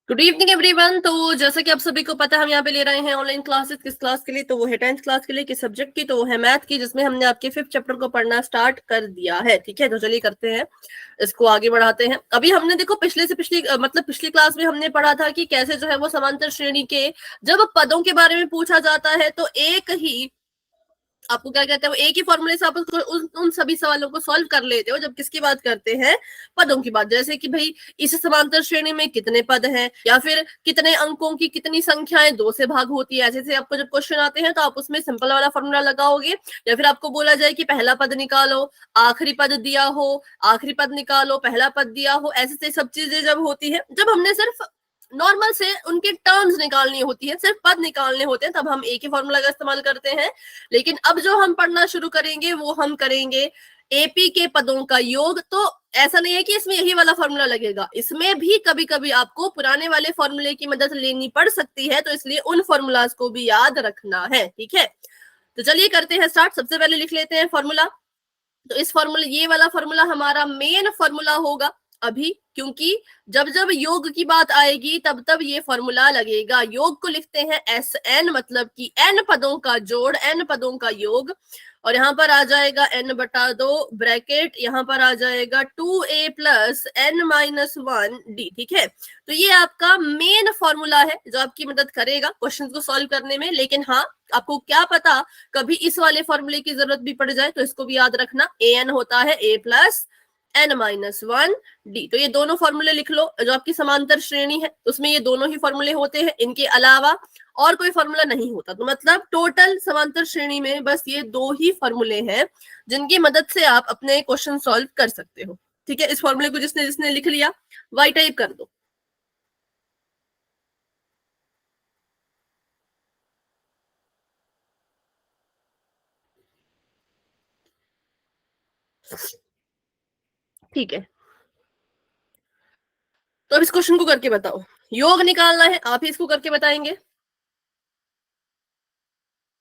Good evening everyone. तो जैसा कि आप सभी को पता है, हम यहाँ पे ले रहे हैं ऑनलाइन क्लासेस। किस क्लास के लिए? तो वो है 10th क्लास के लिए। किस सब्जेक्ट की? तो वो है मैथ की, जिसमें हमने आपके 5th चैप्टर को पढ़ना स्टार्ट कर दिया है। ठीक है, तो चलिए करते हैं, इसको आगे बढ़ाते हैं। अभी हमने देखो पिछले से पिछली मतलब पिछली क्लास में हमने पढ़ा था कि कैसे जो है वो समांतर श्रेणी के जब पदों के बारे में पूछा जाता है तो एक ही आपको क्या कहते हैं, एक ही फॉर्मूले से आप उन सभी सवालों को सॉल्व कर लेते हो। जब किसकी बात करते हैं? पदों की बात। जैसे कि भाई इस समांतर श्रेणी में कितने पद हैं, या फिर कितने अंकों की कितनी संख्याएं 2 से भाग होती है। ऐसे से आपको जब क्वेश्चन आते हैं तो आप उसमें सिंपल वाला फॉर्मूला लगाओगे, या फिर आपको बोला जाए कि पहला पद निकालो, आखिरी पद दिया हो, आखिरी पद निकालो, पहला पद दिया हो। ऐसे से सब चीजें जब होती है, जब हमने सिर्फ नॉर्मल से उनके टर्म्स निकालनी होती है, सिर्फ पद निकालने होते हैं, तब हम एक ही फॉर्मूला का इस्तेमाल करते हैं। लेकिन अब जो हम पढ़ना शुरू करेंगे वो हम करेंगे एपी के पदों का योग। तो ऐसा नहीं है कि इसमें यही वाला फॉर्मूला लगेगा, इसमें भी कभी कभी आपको पुराने वाले फॉर्मूले की मदद लेनी पड़ सकती है, तो इसलिए उन फॉर्मूलाज को भी याद रखना है। ठीक है, तो चलिए करते हैं स्टार्ट। सबसे पहले लिख लेते हैं फॉर्मूला। तो इस फॉर्मूला, ये वाला फॉर्मूला हमारा मेन फॉर्मूला होगा अभी, क्योंकि जब जब योग की बात आएगी तब तब ये फॉर्मूला लगेगा। योग को लिखते हैं एस एन, मतलब कि एन पदों का जोड़, एन पदों का योग। और यहाँ पर आ जाएगा एन बटा 2 ब्रैकेट, यहाँ पर आ जाएगा 2a plus N minus 1d। ठीक है, तो ये आपका मेन फॉर्मूला है जो आपकी मदद करेगा क्वेश्चन को सॉल्व करने में। लेकिन हाँ, आपको क्या पता कभी इस वाले फॉर्मूले की जरूरत भी पड़ जाए, तो इसको भी याद रखना। ए एन होता है ए प्लस एन माइनस 1d। तो ये दोनों फॉर्मूले लिख लो। जो आपकी समांतर श्रेणी है उसमें ये दोनों ही फॉर्मूले होते हैं, इनके अलावा और कोई फॉर्मूला नहीं होता। तो मतलब टोटल समांतर श्रेणी में बस ये दो ही फॉर्मूले हैं जिनकी मदद से आप अपने क्वेश्चन सॉल्व कर सकते हो। ठीक है, इस फॉर्मूले को जिसने जिसने लिख लिया वाई टाइप कर दो। ठीक है, तो अब इस क्वेश्चन को करके बताओ। योग निकालना है, आप ही इसको करके बताएंगे।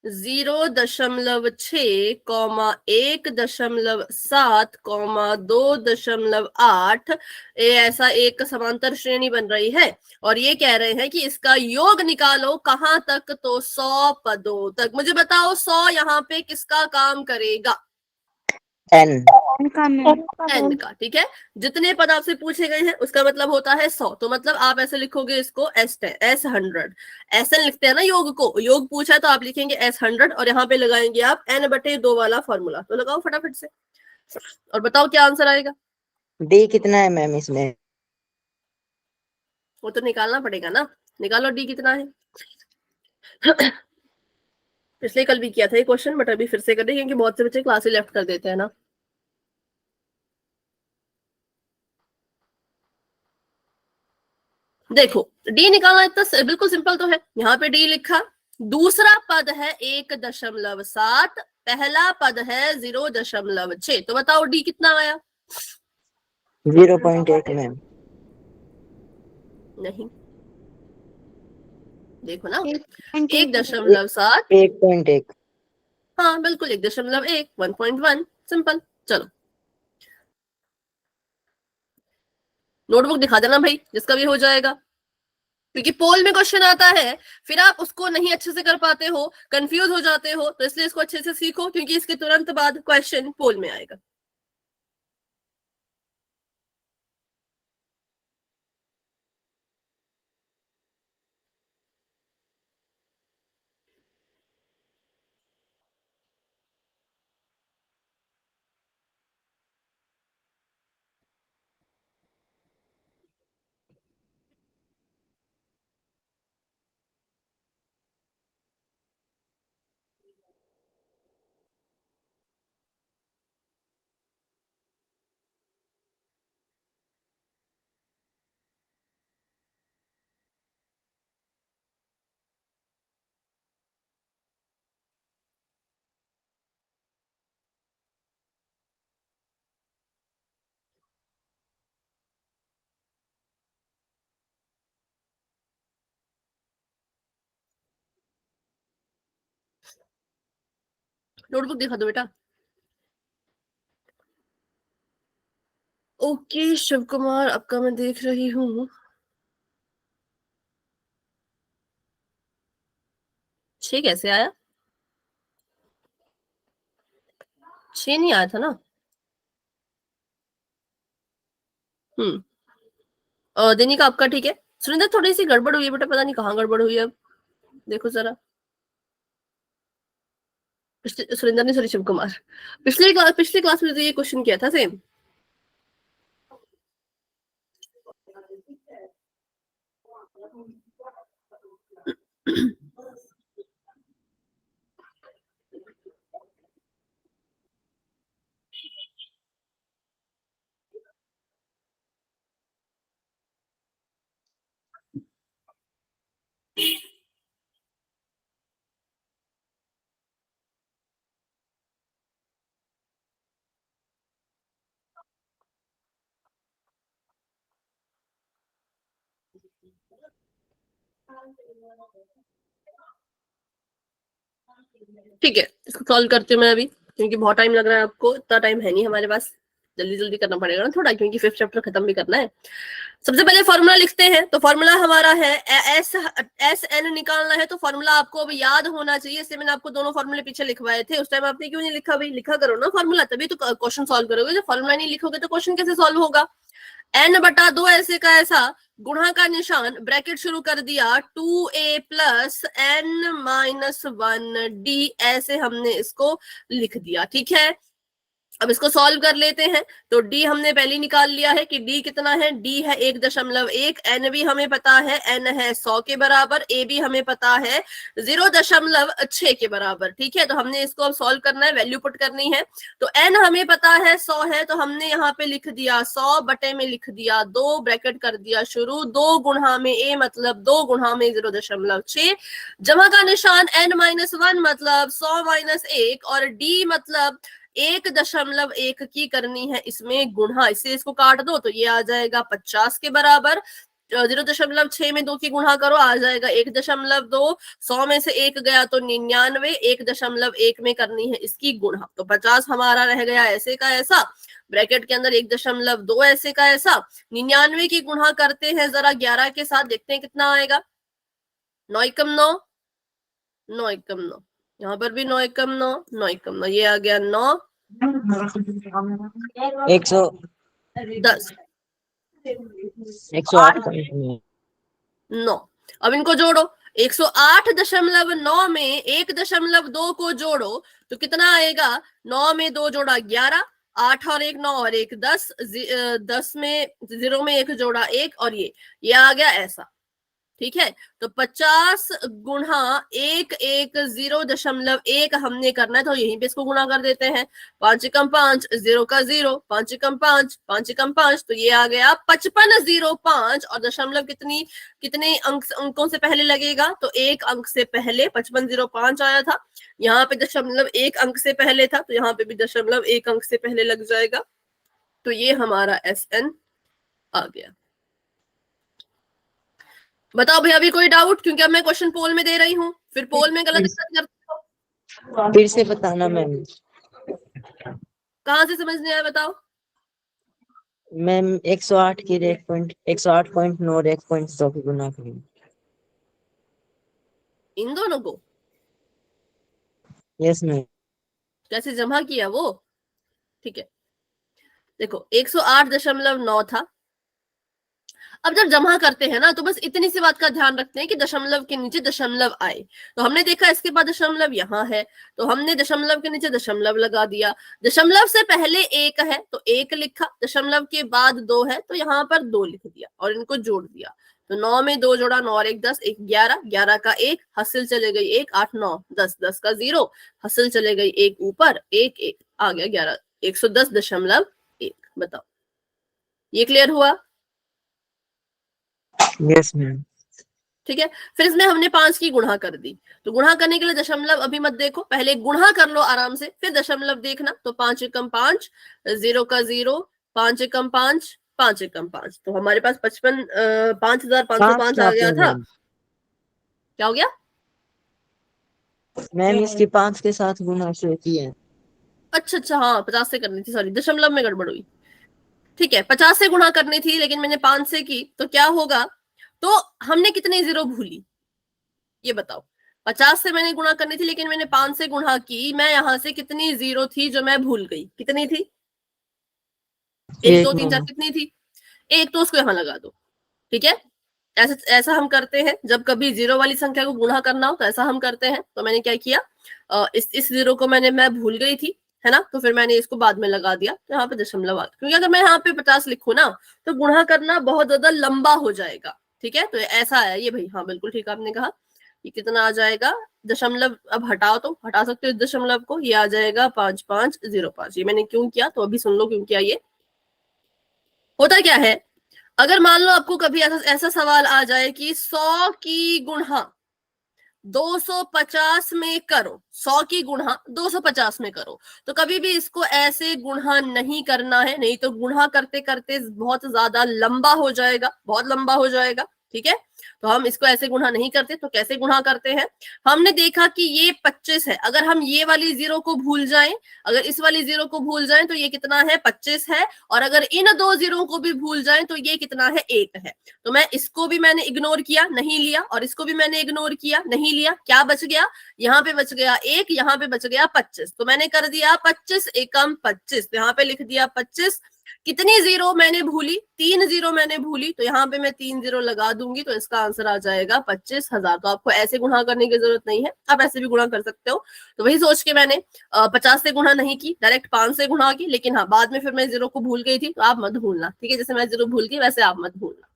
0.1,7,2.8 ये ऐसा एक समांतर श्रेणी बन रही है, और ये कह रहे हैं कि इसका योग निकालो कहां तक? तो 100 पदों तक। मुझे बताओ 100 यहाँ पे किसका काम करेगा? एन एन का। ठीक है, जितने पद आपसे पूछे गए हैं उसका मतलब होता है 100। तो मतलब आप ऐसे लिखोगे इसको S100। ऐसे लिखते हैं ना योग को, योग पूछा है तो आप लिखेंगे S100, और यहाँ पे लगाएंगे आप n/2 वाला फॉर्मूला। तो लगाओ फटाफट से और बताओ क्या आंसर आएगा। डी कितना है मैम इसमें? वो तो निकालना पड़ेगा ना, निकालो डी कितना है। पिछले कल भी किया था ये क्वेश्चन, बट अभी फिर से कर रहे क्योंकि बहुत से बच्चे क्लास ही लेफ्ट कर देते हैं ना। देखो, डी निकालना इतना बिल्कुल सिंपल तो है। यहाँ पे डी लिखा, दूसरा पद है 1.7, पहला पद है 0.6। तो बताओ डी कितना आया? 0.8 मैम। नहीं, देखो ना, 1.7। 1.1। हाँ बिल्कुल, 1.1, 1.1, सिंपल। चलो नोटबुक दिखा देना भाई, जिसका भी हो जाएगा, क्योंकि पोल में क्वेश्चन आता है, फिर आप उसको नहीं अच्छे से कर पाते हो, कंफ्यूज हो जाते हो। तो इसलिए इसको अच्छे से सीखो, क्योंकि इसके तुरंत बाद क्वेश्चन पोल में आएगा। नोटबुक दिखा दो बेटा। ओके शिव कुमार, आपका मैं देख रही हूँ। 6 कैसे आया? 6 नहीं आया था ना। देनिका आपका ठीक है। सुनिंदर थोड़ी सी गड़बड़ हुई है बेटा, पता नहीं कहाँ गड़बड़ हुई है अब, देखो जरा। सुरेंद्र ने, सॉरी शिव कुमार, पिछली क्लास में तो ये क्वेश्चन किया था सेम। ठीक है, इसको सॉल्व करती हूँ मैं अभी, क्योंकि बहुत टाइम लग रहा है आपको, इतना टाइम है नहीं हमारे पास, जल्दी जल्दी करना पड़ेगा ना थोड़ा, क्योंकि 5th चैप्टर खत्म भी करना है। सबसे पहले फॉर्मूला लिखते हैं। तो फॉर्मूला हमारा है एस एन निकालना है, तो फॉर्मूला आपको अब याद होना चाहिए, इसलिए मैंने आपको दोनों फॉर्मूले पीछे लिखवाए थे। उस टाइम आपने क्यों नहीं लिखा भाई? लिखा करो ना फॉर्मूला, तभी तो क्वेश्चन सॉल्व करोगे। जब फॉर्मूला नहीं लिखोगे तो क्वेश्चन कैसे सॉल्व होगा? n बटा 2 ऐसे का ऐसा, गुणा का निशान, ब्रैकेट शुरू कर दिया, 2a plus n minus 1d, ऐसे हमने इसको लिख दिया। ठीक है, अब इसको सॉल्व कर लेते हैं। तो d हमने पहले निकाल लिया है कि d कितना है, d है 1.1, n भी हमें पता है, n है 100 के बराबर, a भी हमें पता है 0.6 के बराबर। ठीक है, तो हमने इसको अब सॉल्व करना है, वैल्यू पुट करनी है। तो n हमें पता है 100 है, तो हमने यहाँ पे लिख दिया 100 बटे में लिख दिया 2, ब्रैकेट कर दिया शुरू, 2 गुणा में a मतलब 2 गुणा में 0.6, जमा का निशान n-1 मतलब 100 माइनस 1, और d मतलब 1.1 की करनी है इसमें गुणा, इससे इसको काट दो तो ये आ जाएगा 50 के बराबर। 0.6 में 2 की गुणा करो, आ जाएगा 1.2, 100 में से 1 गया तो 99, 1.1 में करनी है इसकी गुणा, तो 50 हमारा रह गया ऐसे का ऐसा, ब्रैकेट के अंदर 1.2 ऐसे का ऐसा, 99 की गुणा करते हैं जरा 11 के साथ, देखते हैं कितना आएगा। 9 एकम 9, 9 एकम 9, यहाँ पर भी 9 एकम 9, 9 एकम 9, ये आ गया 9 10 108 9। अब इनको जोड़ो, 108.9 में 1.2 को जोड़ो तो कितना आएगा? 9 में 2 जोड़ा 11, 8 और 1 9 और 1 10, 10 में 0 में 1 जोड़ा 1, और ये आ गया ऐसा। ठीक है, तो 50 गुणा 110.1 हमने करना है, तो यहीं पे इसको गुणा कर देते हैं। 5 एकम 5, 0 का 0, 5 एकम 5, 5 एकम 5, तो ये आ गया 5505, और दशमलव कितने अंकों से पहले लगेगा? तो 1 अंक से पहले 5505 आया था, यहाँ पे दशमलव 1 अंक से पहले था, तो यहाँ पे भी दशमलव 1 अंक से पहले लग जाएगा। तो ये हमारा SN आ गया। बताओ भैया, अभी कोई डाउट? क्योंकि अब मैं क्वेश्चन पोल में दे रही हूँ, फिर पोल में गलत करते हो। फिर से बताना मैम। कहाँ से समझने आया बताओ? मैम 108 की 108.9 और 1.2 की गुना करें। इन दोनों को यस मैम। कैसे जमा किया वो? ठीक है, देखो 108.9 था। अब जब जमा करते हैं ना, तो बस इतनी सी बात का ध्यान रखते हैं कि दशमलव के नीचे दशमलव आए। तो हमने देखा इसके बाद दशमलव यहाँ है, तो हमने दशमलव के नीचे दशमलव लगा दिया। दशमलव से पहले 1 है तो 1 लिखा, दशमलव के बाद 2 है तो यहाँ पर 2 लिख दिया और इनको जोड़ दिया। तो 9 में 2 जोड़ा 9 और 1 10, 1 11, 11 का 1, हासिल चले गई 1, 8 9 10, 10 का 0, हासिल चले गई 1 ऊपर, 1 1 आ गया 11, 110.1। बताओ, ये क्लियर हुआ? Yes ma'am. ठीक है, फिर इसमें हमने 5 की गुणा कर दी। तो गुणा करने के लिए दशमलव अभी मत देखो, पहले गुणा कर लो आराम से, फिर दशमलव देखना। तो 5 एकम 5, 0 का 0, 5 एकम 5, 5 एकम 5, तो हमारे पास 55,505 आ गया था। क्या हो गया मैम? इसके 5 के साथ गुना से होती है। अच्छा, हाँ 50 से करनी थी, सॉरी दशमलव में गड़बड़ हुई। ठीक है, 50 से गुणा करनी थी, लेकिन मैंने 5 से की, तो क्या होगा? तो हमने कितने 0 भूली ये बताओ? 50 से मैंने गुणा करनी थी, लेकिन मैंने 5 से गुणा की। मैं यहाँ से कितनी जीरो थी जो मैं भूल गई, कितनी थी? 1 2 3 4 कितनी थी? 1, तो उसको यहाँ लगा दो। ठीक है, ऐसा ऐसा हम करते हैं जब कभी जीरो वाली संख्या को गुणा करना हो, तो ऐसा हम करते हैं। तो मैंने क्या किया, इस जीरो को मैं भूल गई थी, है ना, तो फिर मैंने इसको बाद में लगा दिया, तो यहाँ पे दशमलव आ गया। क्योंकि अगर मैं यहाँ पे 50 लिखूं ना, तो गुणा करना बहुत ज्यादा लंबा हो जाएगा। ठीक है, तो ऐसा है ये भाई। हाँ बिल्कुल ठीक आपने कहा। ये कितना आ जाएगा? दशमलव अब हटाओ, तो हटा सकते हो इस दशमलव को, ये आ जाएगा 5505। ये मैंने क्यों किया, तो अभी सुन लो क्यों किया। ये होता क्या है, अगर मान लो आपको कभी ऐसा ऐसा सवाल आ जाए कि 100 की गुणा 250 में करो, 100 की गुणा 250 में करो, तो कभी भी इसको ऐसे गुणा नहीं करना है, नहीं तो गुणा करते करते बहुत ज्यादा लंबा हो जाएगा, बहुत लंबा हो जाएगा। ठीक है, तो हम इसको ऐसे गुणा नहीं करते। तो कैसे गुणा करते हैं? हमने देखा कि ये 25 है, अगर हम ये वाली जीरो को भूल जाएं, अगर इस वाली जीरो को भूल जाएं, तो ये कितना है? 25 है। और अगर इन दो जीरो को भी भूल जाएं, तो ये कितना है? 1 है। तो मैं इसको भी मैंने इग्नोर किया, नहीं लिया, और इसको भी मैंने इग्नोर किया, नहीं लिया। क्या बच गया? यहाँ पे बच गया 1, यहाँ पे बच गया 25। तो मैंने कर दिया 25 एकम 25, तो यहाँ पे लिख दिया 25। कितनी जीरो मैंने भूली? 3 जीरो मैंने भूली, तो यहाँ पे मैं 3 जीरो लगा दूंगी, तो इसका आंसर आ जाएगा 25,000। तो आपको ऐसे गुणा करने की जरूरत नहीं है, आप ऐसे भी गुणा कर सकते हो। तो वही सोच के मैंने 50 से गुणा नहीं की, डायरेक्ट 5 से गुणा की। लेकिन हाँ, बाद में फिर मैं जीरो को भूल गई थी, तो आप मत भूलना। ठीक है, जैसे मैं जीरो भूल गई वैसे आप मत भूलना।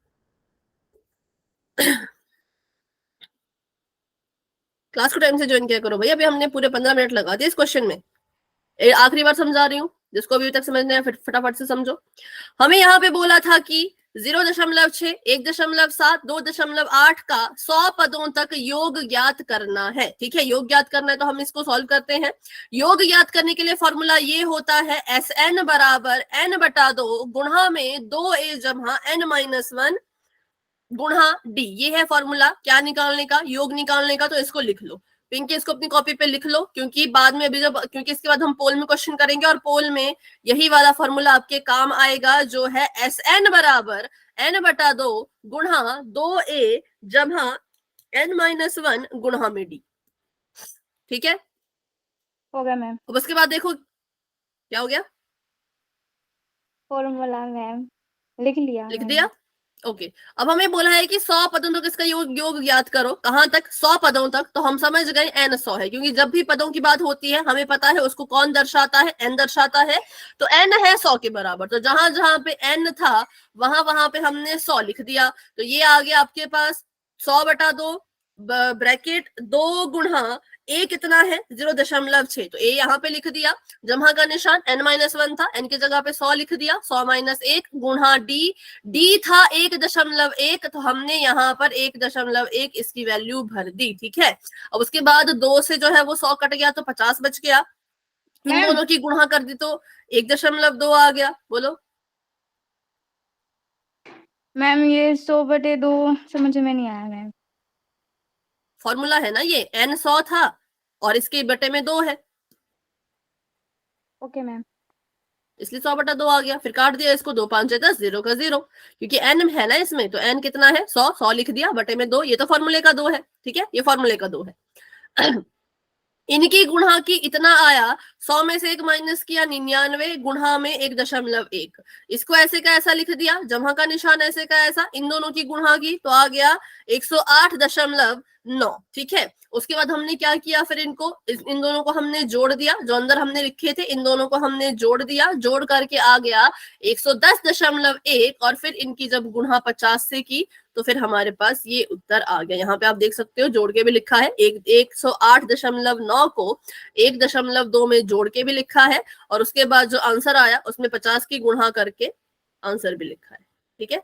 क्लास को टाइम से ज्वाइन किया करो भाई। अभी हमने पूरे 15 मिनट लगा दिए इस क्वेश्चन में। आखिरी बार समझा रही हूँ, जिसको अभी तक समझना है फटाफट से समझो। हमें यहाँ पे बोला था कि 0.6, 1.7, 2.8 का 100 पदों तक योग ज्ञात करना है। ठीक है, योग ज्ञात करना है, तो हम इसको सॉल्व करते हैं। योग ज्ञात करने के लिए फॉर्मूला ये होता है, SN बराबर n/2 गुणा में 2a जमा n-1 गुणा d। ये है फॉर्मूला क्या निकालने का? योग निकालने का। तो इसको लिख लो पिंकी, इसको अपनी कॉपी पे लिख लो, क्योंकि बाद में अभी जब, क्योंकि इसके बाद हम पोल में क्वेश्चन करेंगे, और पोल में यही वाला फॉर्मूला आपके काम आएगा, जो है SN बराबर n/2 गुणा 2a जमा n-1 गुणा में d। ठीक है, हो गया मैम, अब उसके बाद देखो क्या हो गया। फॉर्मूला मैम लिख लिया लिख मैंने। दिया? ओके। अब हमें बोला है कि 100 पदों तक इसका योग ज्ञात करो। कहां तक? 100 पदों तक। तो हम समझ गए n 100 है, क्योंकि जब भी पदों की बात होती है हमें पता है उसको कौन दर्शाता है? n दर्शाता है। तो n है 100 के बराबर। तो जहां जहां पे n था वहां वहां पे हमने 100 लिख दिया। तो ये आ गया आपके पास 100/2 ब्रैकेट 2 गुणा a कितना है? 0.6। तो a यहाँ पे लिख दिया, जमा का निशान n-1 था, n की जगह पे 100 लिख दिया, 100-1 गुणा d था 1.1, तो हमने यहाँ पर 1.1 इसकी वैल्यू भर दी। ठीक है, अब उसके बाद 2 से जो है वो 100 कट गया, तो 50 बच गया। इन मैम दोनों की गुणा कर दी तो 1.2 आ गया। बोलो मैम ये 100/2 समझ में नहीं आया मैम। फॉर्मूला है ना ये, n 100 था और इसके बटे में 2 है, ओके मैम। इसलिए 100/2 आ गया। फिर काट दिया इसको, 2 5 10, 0 का 0, क्योंकि n है ना इसमें, तो n कितना है? 100 लिख दिया, बटे में 2। ये तो फॉर्मूले का 2 है। ठीक है, ये फॉर्मूले का 2 है। इनकी गुणा की इतना आया, 100 में से 1 माइनस किया, 99 गुणा में 1.1। इसको ऐसे का ऐसा लिख दिया, जमा का निशान ऐसे का ऐसा, इन दोनों की गुणा की तो आ गया 108.9। ठीक है, उसके बाद हमने क्या किया, फिर इनको इन दोनों को हमने जोड़ दिया, जो अंदर हमने लिखे थे इन दोनों को हमने जोड़ दिया, जोड़ करके आ गया 110.1। और फिर इनकी जब गुणा 50 से की तो फिर हमारे पास ये उत्तर आ गया। यहाँ पे आप देख सकते हो जोड़ के भी लिखा है, 108.9 को 1.2 में जोड़ के भी लिखा है, और उसके बाद जो आंसर आया उसमें 50 की गुणा करके आंसर भी लिखा है। ठीक है,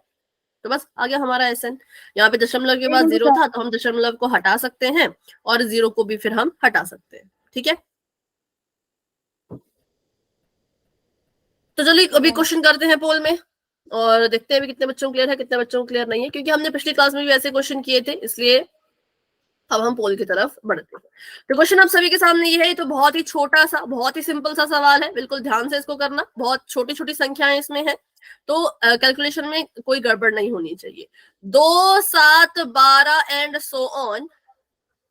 तो बस आ गया हमारा SN। यहाँ पे दशमलव के बाद 0 था, तो हम दशमलव को हटा सकते हैं, और 0 को भी फिर हम हटा सकते हैं। ठीक है, तो चलिए अभी क्वेश्चन करते हैं पोल में, और देखते हैं कितने बच्चों क्लियर है, कितने बच्चों क्लियर नहीं है, क्योंकि हमने पिछली क्लास में भी ऐसे क्वेश्चन किए थे, इसलिए अब हम पोल की तरफ बढ़ते हैं। तो क्वेश्चन आप सभी के सामने ये है, तो बहुत ही छोटा सा, बहुत ही सिंपल सा सवाल है, बिल्कुल ध्यान से इसको करना। बहुत छोटी छोटी संख्याएं इसमें है, तो कैलकुलेशन में कोई गड़बड़ नहीं होनी चाहिए। 2 7 12 एंड सो ऑन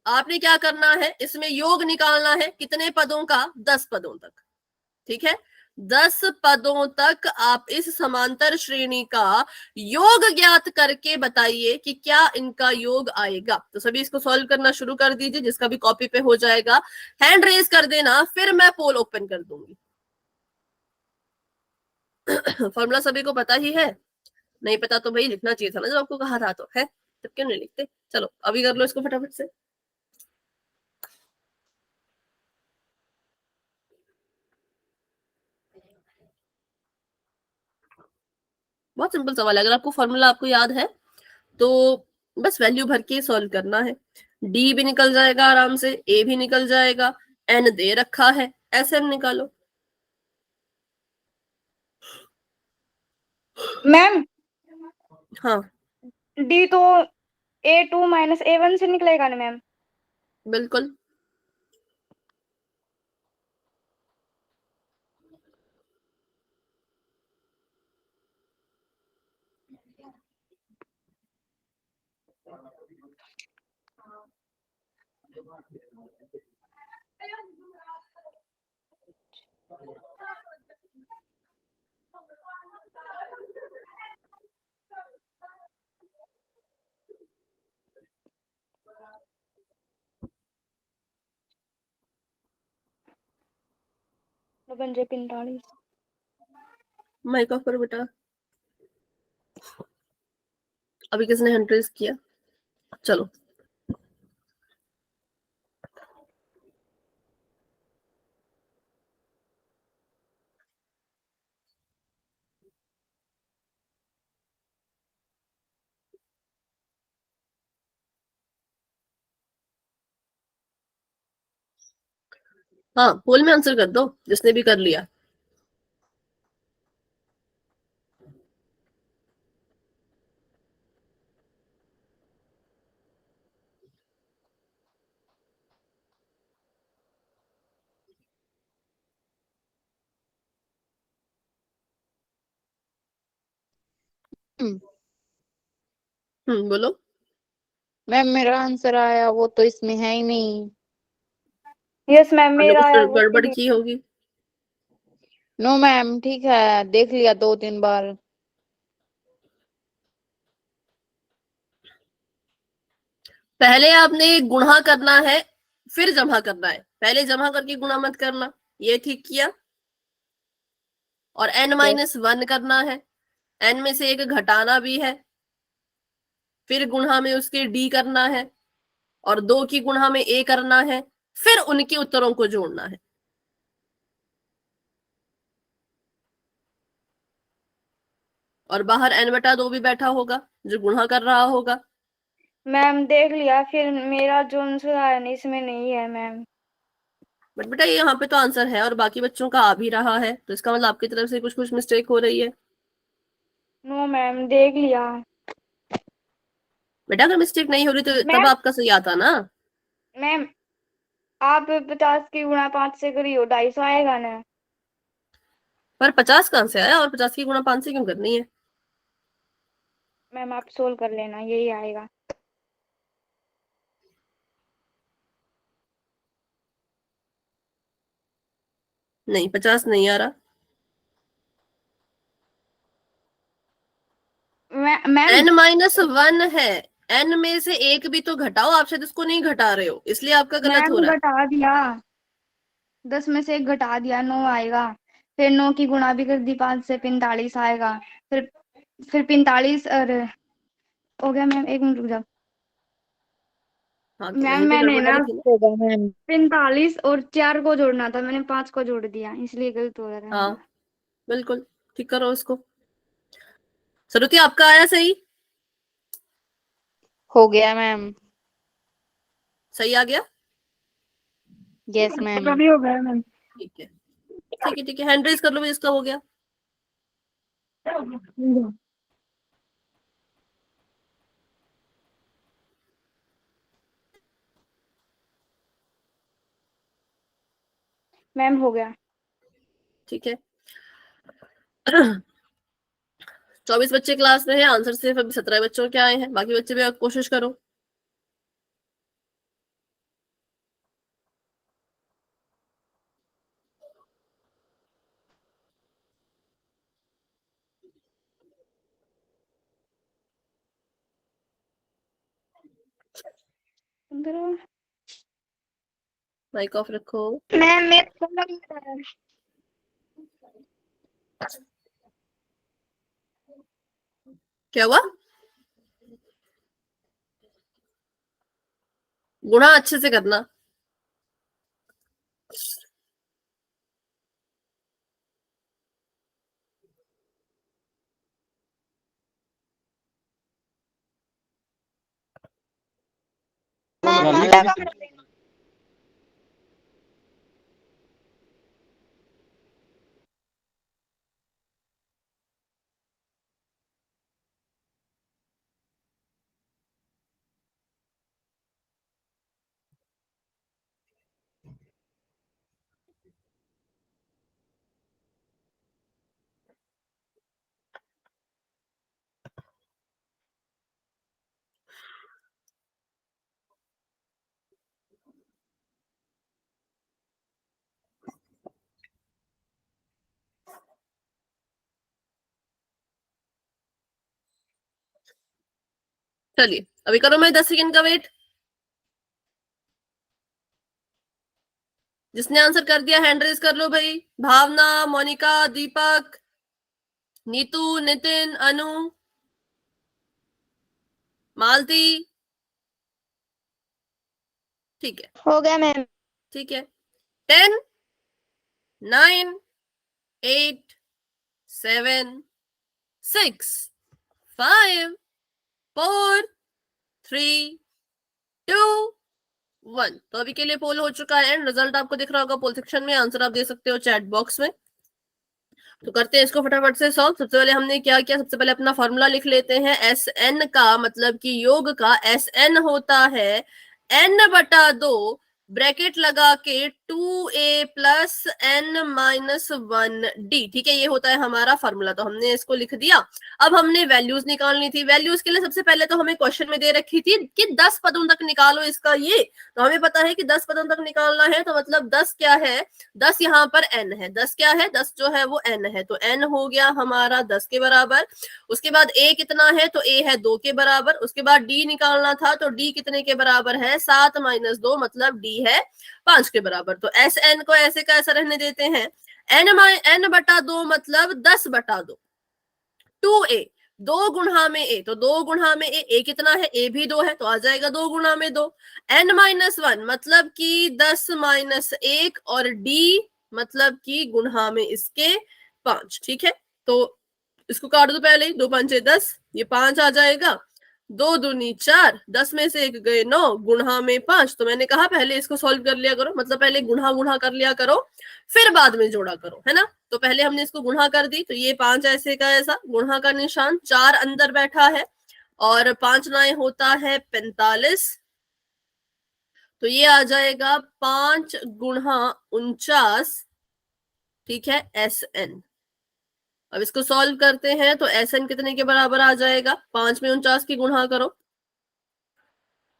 आपने क्या करना है, इसमें योग निकालना है कितने पदों का, 10 पदों तक। ठीक है, 10 पदों तक आप इस समांतर श्रेणी का योग ज्ञात करके बताइए कि क्या इनका योग आएगा। तो सभी इसको सॉल्व करना शुरू कर दीजिए, जिसका भी कॉपी पे हो जाएगा हैंड रेज कर देना, फिर मैं पोल ओपन कर दूंगी। फॉर्मूला सभी को पता ही है, नहीं पता तो भाई लिखना चाहिए था ना जब आपको कहा था, तो है तब क्यों नहीं लिखते। चलो अभी कर लो इसको फटाफट से। बहुत सिंपल सवाल है, अगर आपको फॉर्मूला आपको याद है तो बस वैल्यू भर के सॉल्व करना है। डी भी निकल जाएगा आराम से, ए भी निकल जाएगा, एन दे रखा है, एस एन निकालो। मैम हाँ डी तो A2 माइनस A1 से निकलेगा ना मैम? बिल्कुल। तो बन जाए 45। माइक ऑफ करो बेटा। अभी किसने हैंड रेज किया, चलो। हाँ पोल में आंसर कर दो जिसने भी कर लिया। बोलो। मैम मेरा आंसर आया, वो तो इसमें है ही नहीं। यस मैम हमने मेरा आया कुछ वो गड़बड़ भी। की होगी। नो मैम ठीक है, देख लिया 2-3 बार। पहले आपने गुणा करना है फिर जमा करना है, पहले जमा करके गुणा मत करना, ये ठीक किया। और n-1 करना है, n में से एक घटाना भी है, फिर गुणा में उसके d करना है, और 2 की गुणा में a करना है, फिर उनके उत्तरों को जोड़ना है। और बाहर n/2 भी बैठा होगा जो गुणा कर रहा होगा। मैम देख लिया, फिर मेरा जो आंसर आया नहीं इसमें नहीं है मैम। बट बेटा ये यहाँ पे तो आंसर है और बाकी बच्चों का आ भी रहा है, तो इसका मतलब आपकी तरफ से कुछ कुछ मिस्टेक हो रही है। नो मैम देख लिया। बेटा अगर मिस्टेक नहीं हो रही तो तब मैम आपका सही आता ना। मैम आप 50 की गुणा 5 से करी हो, 250 आएगा ना? पर 50 कहाँ से आया, और 50 की गुणा 5 से क्यों करनी है। मैम आप सोल्व कर लेना, यही आएगा। नहीं 50 नहीं आ रहा। मैम n-1 है, n में से एक भी तो घटाओ, आप शायद इसको नहीं घटा रहे हो इसलिए आपका गलत हो मैम रहा है। घटा दिया, 10 में से एक घटा दिया, 9 आएगा। फिर 9 की गुणा भी कर दी 5 से, 45 आएगा। फिर 45 और हो गया मैम, 1 मिनट रुक जाओ। हाँ तो मैम वहीं पे मैंने गड़बड़ ना लगी ना। होगा मैम। 45 और 4 को जोड़ना था, मैंने 5 को जोड़ दिया, इसलिए गलत हो रहा है। हाँ बिल्कुल ठीक करो इसको। सरुति आपका आया सही, हो गया मैम। सही आ गया। Yes ma'am. भी हो गया मैम। ठीक है ठीक है ठीक है, हैंड रेज कर लो इसका हो गया। मैम हो गया। ठीक है 24 बच्चे क्लास में हैं, आंसर सिर्फ अभी 17 बच्चों के आए हैं, बाकी बच्चे भी आप कोशिश करो। 15 माइक ऑफ रखो। मैम मेरे क्या हुआ? गुणा अच्छे से करना। चलिए अभी करो, मैं 10 सेकंड का वेट। जिसने आंसर कर दिया हैंड रेज कर लो भाई। भावना, मोनिका, दीपक, नीतू, नितिन, अनु, मालती। ठीक है, हो गया मैम। ठीक है। 10, 9, 8, 7, 6, 5, 4, 3, 2, 1। तो अभी के लिए पोल हो चुका है एंड रिजल्ट आपको दिख रहा होगा पोल सेक्शन में। आंसर आप दे सकते हो चैट बॉक्स में। तो करते हैं इसको फटाफट से सॉल्व। सबसे पहले हमने क्या किया, सबसे पहले अपना फॉर्मूला लिख लेते हैं। एस एन का मतलब कि योग का एस एन होता है n/2 ब्रैकेट लगा के 2a प्लस n-1d। ठीक है, ये होता है हमारा फॉर्मूला। तो हमने इसको लिख दिया। अब हमने वैल्यूज निकालनी थी। वैल्यूज के लिए सबसे पहले तो हमें क्वेश्चन में दे रखी थी कि 10 पदों तक निकालो इसका ये। तो हमें पता है कि 10 पदों तक निकालना है। तो मतलब 10 क्या है, 10 यहाँ पर n है। 10 क्या है, 10 जो है वो n है। तो n हो गया हमारा 10 के बराबर। उसके बाद a कितना है, तो a है 2 के बराबर। उसके बाद d निकालना था, तो d कितने के बराबर है, 7 - 2 मतलब d है 5 के बराबर। तो एस एन को ऐसे का ऐसा रहने देते हैं। n/2 मतलब 10/2 2a, 2 गुणा में a, तो 2 गुणा में a कितना है, a भी 2 है तो आ जाएगा 2 गुणा में 2। n-1 मतलब कि 10 - 1 और d मतलब कि गुणा में इसके 5। ठीक है, तो इसको काट दो पहले ही। 2 × 5 = 10, ये 5 आ जाएगा। 2 दूनी 4, 10 में से 1 गए 9, गुणा में 5। तो मैंने कहा पहले इसको सॉल्व कर लिया करो, मतलब पहले गुणा कर लिया करो फिर बाद में जोड़ा करो, है ना। तो पहले हमने इसको गुणा कर दी, तो ये 5 ऐसे का ऐसा, गुणा का निशान, 4 अंदर बैठा है और 5 9 होता है 45। तो ये आ जाएगा 5 × 49। ठीक है, एस एन। अब इसको सॉल्व करते हैं तो एस एन कितने के बराबर आ जाएगा, 5 में 49 की गुणा करो।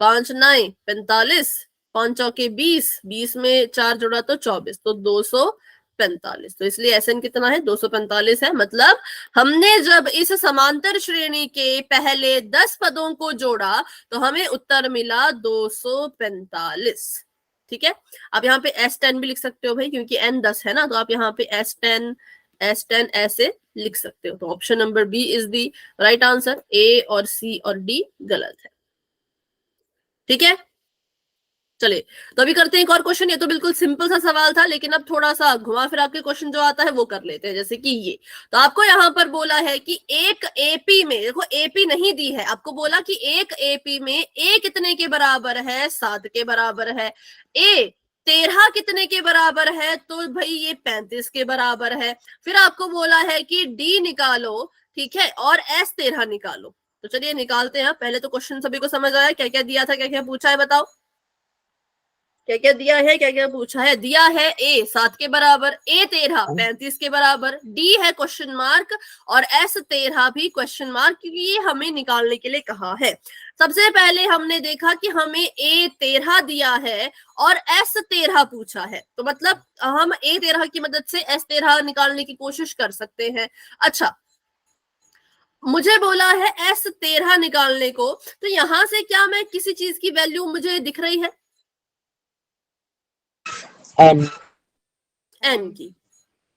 5 9 45, 5 चौके 20, 20 में 4 जोड़ा तो 24, तो 245। तो इसलिए एस एन कितना है, 245 है। मतलब हमने जब इस समांतर श्रेणी के पहले 10 पदों को जोड़ा तो हमें उत्तर मिला 245। ठीक है, आप यहाँ पे S10 भी लिख सकते हो भाई, क्योंकि n 10 है ना, तो आप यहाँ पे S10 ऐसे लिख सकते हो। तो option number B is the right answer. A और सी और डी गलत है। ठीक है, चलिए तो अभी करते हैं एक और क्वेश्चन। ये तो बिल्कुल सिंपल सा सवाल था, लेकिन अब थोड़ा सा घुमा फिरा के क्वेश्चन जो आता है वो कर लेते हैं। जैसे कि ये, तो आपको यहाँ पर बोला है कि एक एपी में, देखो एपी नहीं दी है, आपको बोला कि एक एपी में ए कितने के बराबर है, 7 के बराबर है। ए 13 कितने के बराबर है, तो भाई ये 35 के बराबर है। फिर आपको बोला है कि डी निकालो, ठीक है, और एस 13 निकालो। तो चलिए निकालते हैं। पहले तो क्वेश्चन सभी को समझ आया, क्या क्या दिया था, क्या क्या पूछा है, बताओ क्या क्या दिया है, क्या क्या पूछा है। दिया है ए 7 के बराबर, ए 13 35 के बराबर, डी है क्वेश्चन मार्क और एस 13 भी क्वेश्चन मार्क, क्योंकि ये हमें निकालने के लिए कहा है। सबसे पहले हमने देखा कि हमें ए 13 दिया है और एस 13 पूछा है, तो मतलब हम ए 13 की मदद से एस 13 निकालने की कोशिश कर सकते हैं। अच्छा, मुझे बोला है S13 निकालने को, तो यहां से क्या मैं किसी चीज की वैल्यू मुझे दिख रही है? n n की,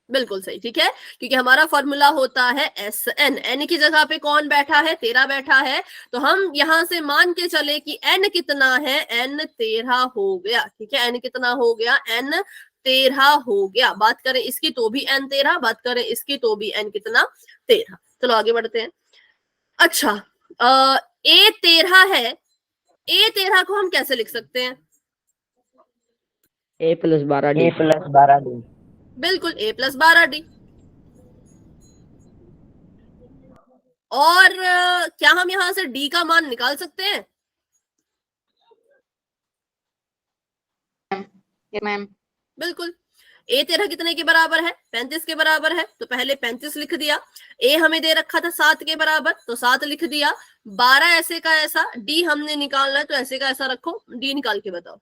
बिल्कुल सही, ठीक है, क्योंकि हमारा फॉर्मूला होता है Sn। n की जगह पे कौन बैठा है? 13 बैठा है, तो हम यहां से मान के चले कि n कितना है? n 13 हो गया, ठीक है, n कितना हो गया? n 13 हो गया। बात करें इसकी तो भी n 13, बात करें इसकी तो भी n कितना? 13। चलो आगे बढ़ते हैं। अच्छा, A13 है, A13 को हम कैसे लिख सकते हैं? a + 12d बिल्कुल, A+12d। और क्या हम यहां से d का मान निकाल सकते हैं? मैम बिल्कुल। A13 कितने के बराबर है? 35 के बराबर है, तो पहले 35 लिख दिया। A हमें दे रखा था 7 के बराबर, तो 7 लिख दिया। 12 ऐसे का ऐसा, D हमने निकालना है, तो ऐसे का ऐसा रखो। D निकाल के बताओ।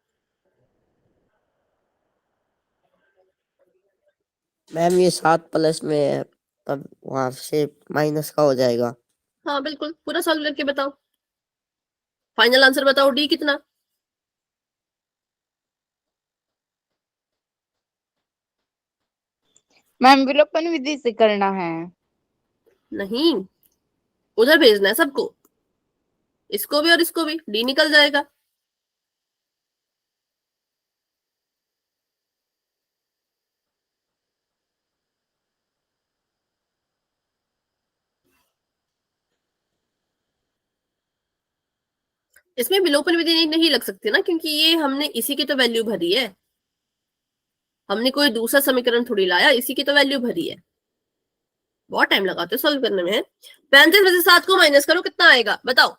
मैम ये 7 प्लस में है, तब वहां से माइनस का हो जाएगा। हाँ बिल्कुल, पूरा सॉल्व करके बताओ। फाइनल आंसर बताओ, D कितना? मैम विलोपन विधि से करना है। नहीं, उधर भेजना है सबको, इसको भी और इसको भी, D निकल जाएगा। इसमें विलोपन विधि नहीं लग सकती ना, क्योंकि ये हमने इसी की तो वैल्यू भरी है, हमने कोई दूसरा समीकरण थोड़ी लाया, इसी की तो वैल्यू भरी है। बहुत टाइम लगाते हो सॉल्व करने में। 35 में से 7 को माइनस करो, कितना आएगा बताओ?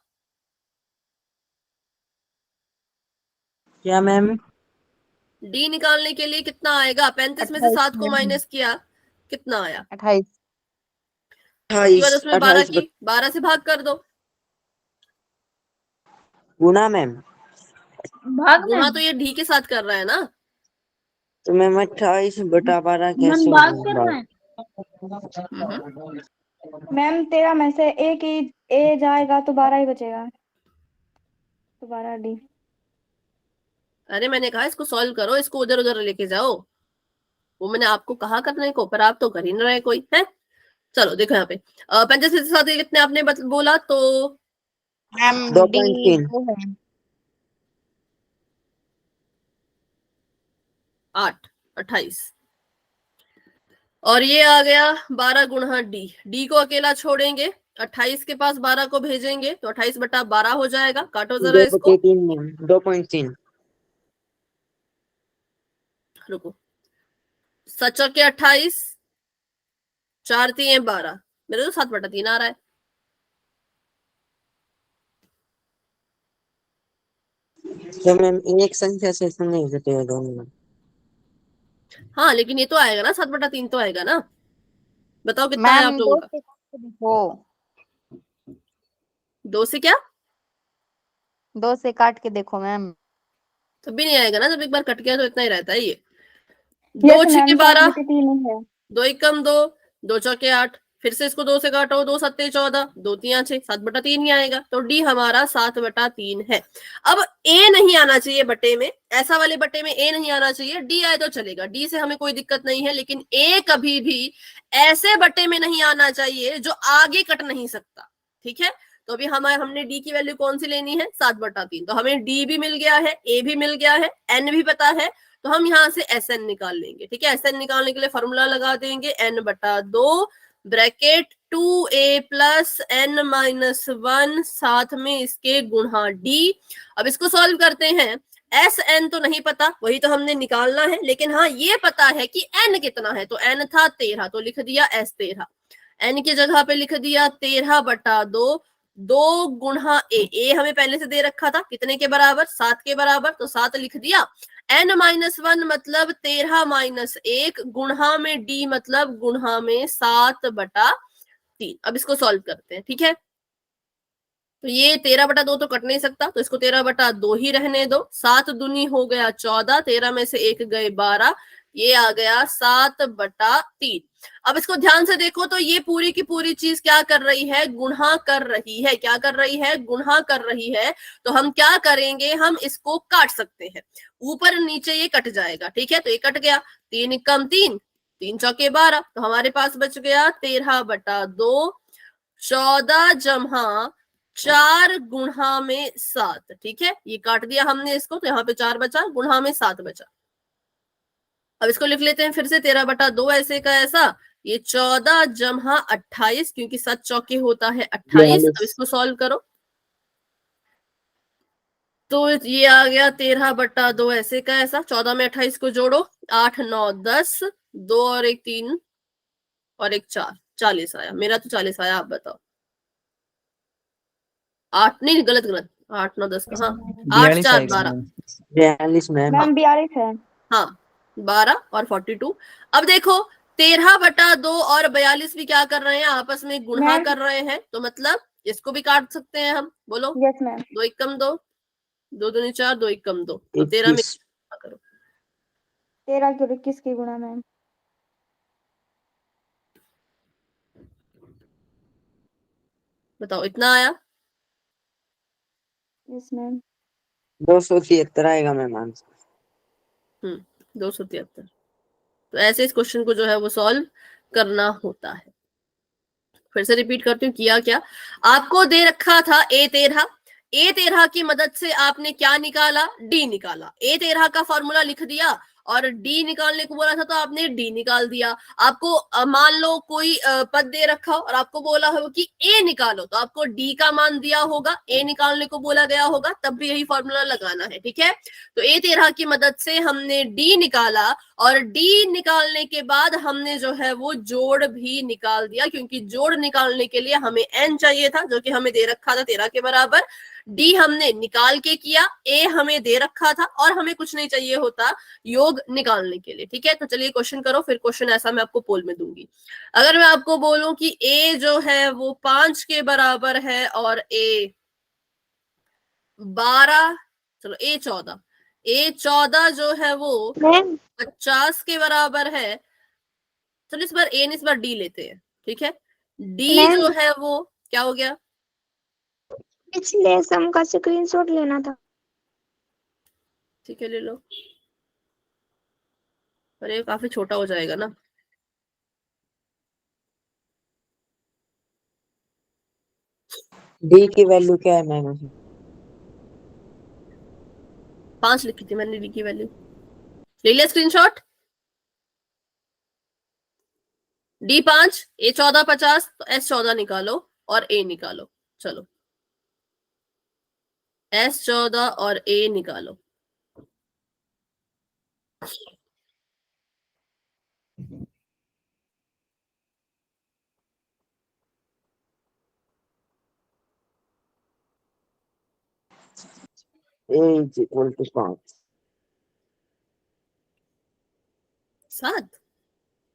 क्या मैम? D निकालने के लिए कितना आएगा? 35 में से 7 को माइनस किया, कितना आया? 28। उसके बाद 28 उसमें 12 की 12 से भाग कर दो। गुना मैम। गुणा तो ये D के साथ कर रहा है ना। तो मैम 28/12 कैसे होगा? मैम 13 में से एक ही ए जाएगा तो 12 ही बचेगा, तो 12d। अरे मैंने कहा इसको सॉल्व करो, इसको उधर उधर लेके जाओ, वो मैंने आपको कहा करने को, पर आप तो कर ही नहीं रहे कोई है। चलो देखो यहाँ पे 35 में से 7 कितने आपने बोला तो? मैम 2.3 है 8, 28। और ये आ गया 12 गुणा D। D को अकेला छोड़ेंगे, 28 के पास 12 को भेजेंगे, तो 28/12 हो जाएगा। काटो जरा इसको। 2.3 मैम 2.3 रुको, सच के 28, 4 3 12, मेरे तो 7/3 आ रहा है। तो मैम एक संख्या से इसमें नहीं घटेगा दोनों में। हाँ लेकिन ये तो आएगा ना, 7/3 तो आएगा ना। बताओ कितना है आप मैम। लोगों 2 का? से काट के देखो, 2 से क्या? 2 से काट के देखो मैम। तब भी नहीं आएगा ना, जब एक बार कट गया तो इतना ही रहता है ये। ये 2 तो 6 मैम 12, 7/3 ही है। 2 एकम 2, 2 चौके 8, फिर से इसको 2 से काटो, 2 7 14, 2 3 6, 7/3 ही आएगा। तो D हमारा 7/3 है। अब A नहीं आना चाहिए बटे में, ऐसा वाले बटे में A नहीं आना चाहिए, D आए तो चलेगा, D से हमें कोई दिक्कत नहीं है, लेकिन A कभी भी ऐसे बटे में नहीं आना चाहिए जो आगे कट नहीं सकता, ठीक है। तो अभी हमने D की वैल्यू कौन सी लेनी है? 7/3। तो हमें D भी मिल गया है, A भी मिल गया है, N भी पता है, तो हम यहाँ से Sn निकाल लेंगे, ठीक है। Sn निकालने के लिए फॉर्मूला लगा देंगे, n/2 bracket 2a plus n-1 साथ में इसके गुणा D। अब इसको सॉल्व करते हैं। Sn तो नहीं पता, वही तो हमने निकालना है, लेकिन हाँ ये पता है कि n कितना है, तो n था 13, तो लिख दिया S13। n की जगह पे लिख दिया 13/2, 2 गुणा a हमें पहले से दे रखा था, कितने के बराबर? 7 के बराबर, तो 7 लिख दिया। n-1 मतलब 13-1 गुणा में D मतलब गुणा में 7/3। अब इसको सॉल्व करते हैं, ठीक है। तो ये 13/2 तो कट नहीं सकता, तो इसको 13/2 ही रहने दो। 7 दूनी हो गया 14, 13 में से 1 गए 12, ये आ गया 7/3। अब इसको ध्यान से देखो तो ये पूरी की पूरी चीज क्या कर रही है, गुणा कर रही है। क्या कर रही है, गुणा कर रही है। तो हम क्या करेंगे, हम इसको काट सकते हैं, ऊपर नीचे ये कट जाएगा, ठीक है। तो ये कट गया, 3 एकम 3, 3 चौके 12, तो हमारे पास बच गया 13/2, 14 जमा 4 गुणा में 7, ठीक है। ये काट दिया हमने इसको, तो यहाँ पे 4 बचा, गुणा में 7 बचा। अब इसको लिख लेते हैं फिर से, 13/2 ऐसे का ऐसा, ये 14 जमा 28, क्योंकि 7 चौके होता है 28। अब इसको सॉल्व करो तो ये आ गया 13/2 ऐसे का ऐसा, 14 में 28 को जोड़ो, 8 9 10, 2 और 1 3 और 1 4, 40 आया। मेरा तो 40 आया, आप बताओ। 8 नहीं, गलत गलत, 8 9 10 कहाँ, 8 42 4 आएगा 12, मैम। 42 मैम। मैम 42 है। हाँ 12 और 42। अब देखो 13/2 और 42 भी क्या कर रहे हैं, आपस में गुणा मैम। कर रहे हैं, तो मतलब इसको भी काट सकते हैं हम, बोलो। Yes ma'am. 2 एकम 2, 2 दूनी 4, 2 एकम 2, तो 13 में 21 गुणा करो। 13 की 21 की गुणा मैम। बताओ इतना आया। Yes ma'am. 273 आएगा मैम आंसर। 273। तो ऐसे इस क्वेश्चन को जो है वो सॉल्व करना होता है। फिर से रिपीट करती हूँ, किया क्या, आपको दे रखा था A13, A13 की मदद से आपने क्या निकाला, D निकाला। A13 का फॉर्मूला लिख दिया और D निकालने को बोला था तो आपने D निकाल दिया। आपको मान लो कोई पद दे रखा हो और आपको बोला हो कि A निकालो, तो आपको D का मान दिया होगा, A निकालने को बोला गया होगा, तब भी यही फॉर्मूला लगाना है, ठीक है। तो A13 की मदद से हमने D निकाला और D निकालने के बाद हमने जो है वो जोड़ भी निकाल दिया, क्योंकि जोड़ निकालने के लिए हमें n चाहिए था, जो कि हमें दे रखा था 13 के बराबर। D हमने निकाल के किया, A हमें दे रखा था और हमें कुछ नहीं चाहिए होता योग निकालने के लिए, ठीक है। तो चलिए क्वेश्चन करो, फिर क्वेश्चन ऐसा मैं आपको पोल में दूंगी। अगर मैं आपको बोलूं कि A जो है वो 5 के बराबर है और A 12, चलो A14 जो है वो 50 के बराबर है। चलो इस बार A नहीं, इस बार D लेते हैं, ठीक है। D जो है वो क्या हो गया, पिछले सम का स्क्रीनशॉट लेना था। ठीक है ले लो, पर ये काफी छोटा हो जाएगा ना। डी की वैल्यू क्या है मैम? 5 लिखी थी मैंने D की वैल्यू, ले लिया स्क्रीनशॉट। D5, A14 50, तो S14 निकालो और A निकालो। चलो S14 और A निकालो। A is equal to 5। 7।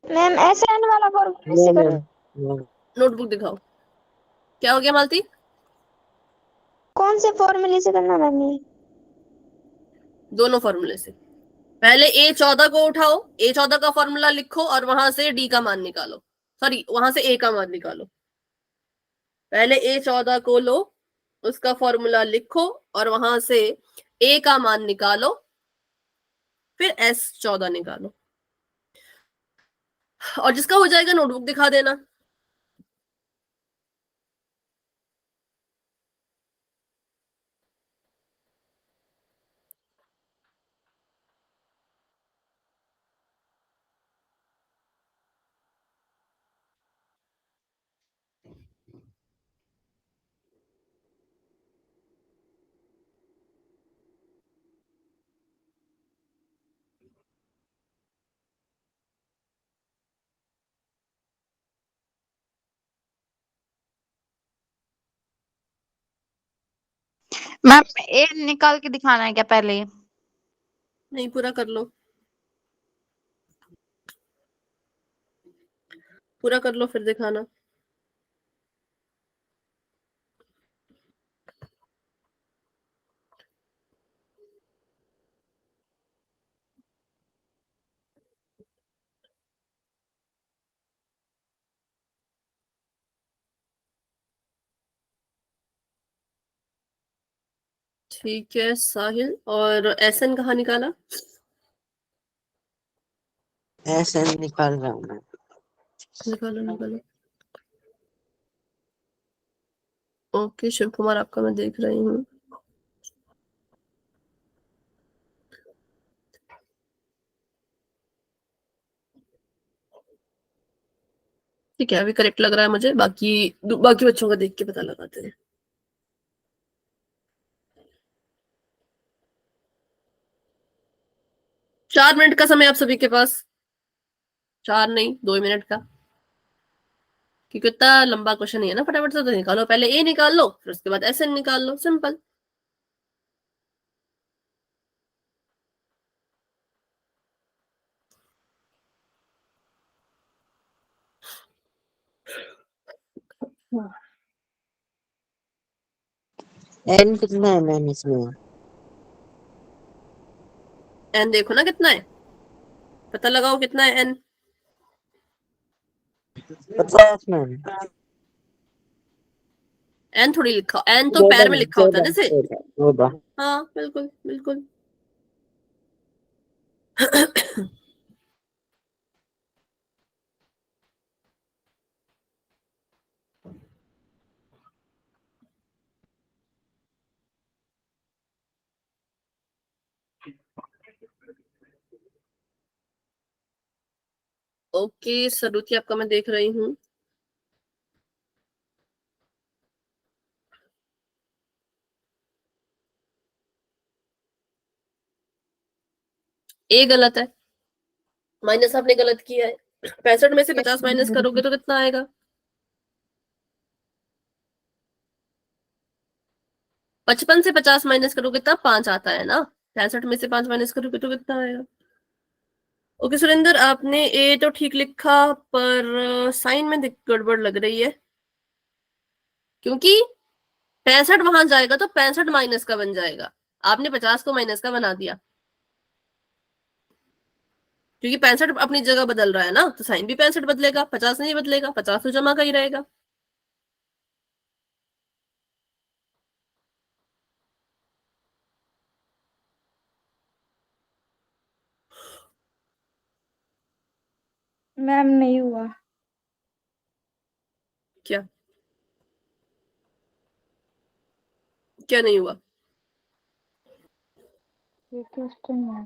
Ma'am SN वाला फॉर्मूला से कर। नोटबुक दिखाओ, क्या हो गया मालती। कौन से फॉर्मूले से करना मैम ये? दोनों फॉर्मूले से। पहले A14 को उठाओ, A14 का फॉर्मूला लिखो और वहां से D का मान निकालो, सॉरी वहां से A का मान निकालो। पहले A14 को लो, उसका फॉर्मूला लिखो और वहां से A का मान निकालो, फिर S14 निकालो, और जिसका हो जाएगा नोटबुक दिखा देना। मैम ए निकाल के दिखाना है क्या पहले? नहीं, पूरा कर लो, पूरा कर लो फिर दिखाना। ठीक है साहिल, और एसएन कहाँ निकाला? ऐसे निकाल रहा हूँ मैं। निकालो निकालो। ओके शिव कुमार, आपका मैं देख रही हूँ। ठीक है, अभी करेक्ट लग रहा है मुझे। बाकी बाकी बच्चों का देख के पता लगाते हैं। चार मिनट का समय आप सभी के पास। 4 नहीं, 2 मिनट का, क्योंकि इतना लंबा क्वेश्चन नहीं है ना। फटाफट से तो निकालो, पहले ए निकाल लो, फिर उसके बाद एसएन निकाल लो, सिंपल। एन कितना है मैम इसमें? एन देखो ना कितना है, पता लगाओ कितना है एन। 50 मैम। एन थोड़ी लिखा, एन तो पैर 14 में लिखा होता है 14 जैसे। 14। हाँ बिल्कुल बिल्कुल। ओके सरुति, आपका मैं देख रही हूँ। ए गलत है, माइनस आपने गलत किया है। 65 में से 50 माइनस करोगे तो कितना आएगा? 55 से 50 माइनस करोगे तब 5 आता है ना। 65 में से 5 माइनस करोगे तो कितना आएगा? ओके सुरेंद्र, आपने ए तो ठीक लिखा, पर साइन में गड़बड़ लग रही है, क्योंकि 65 वहां जाएगा तो 65 माइनस का बन जाएगा। आपने 50 को माइनस का बना दिया, क्योंकि 65 अपनी जगह बदल रहा है ना, तो साइन भी 65 बदलेगा, 50 नहीं बदलेगा। 50 तो जमा का ही रहेगा। मैम नहीं हुआ। क्या क्या नहीं हुआ? ये क्वेश्चन है।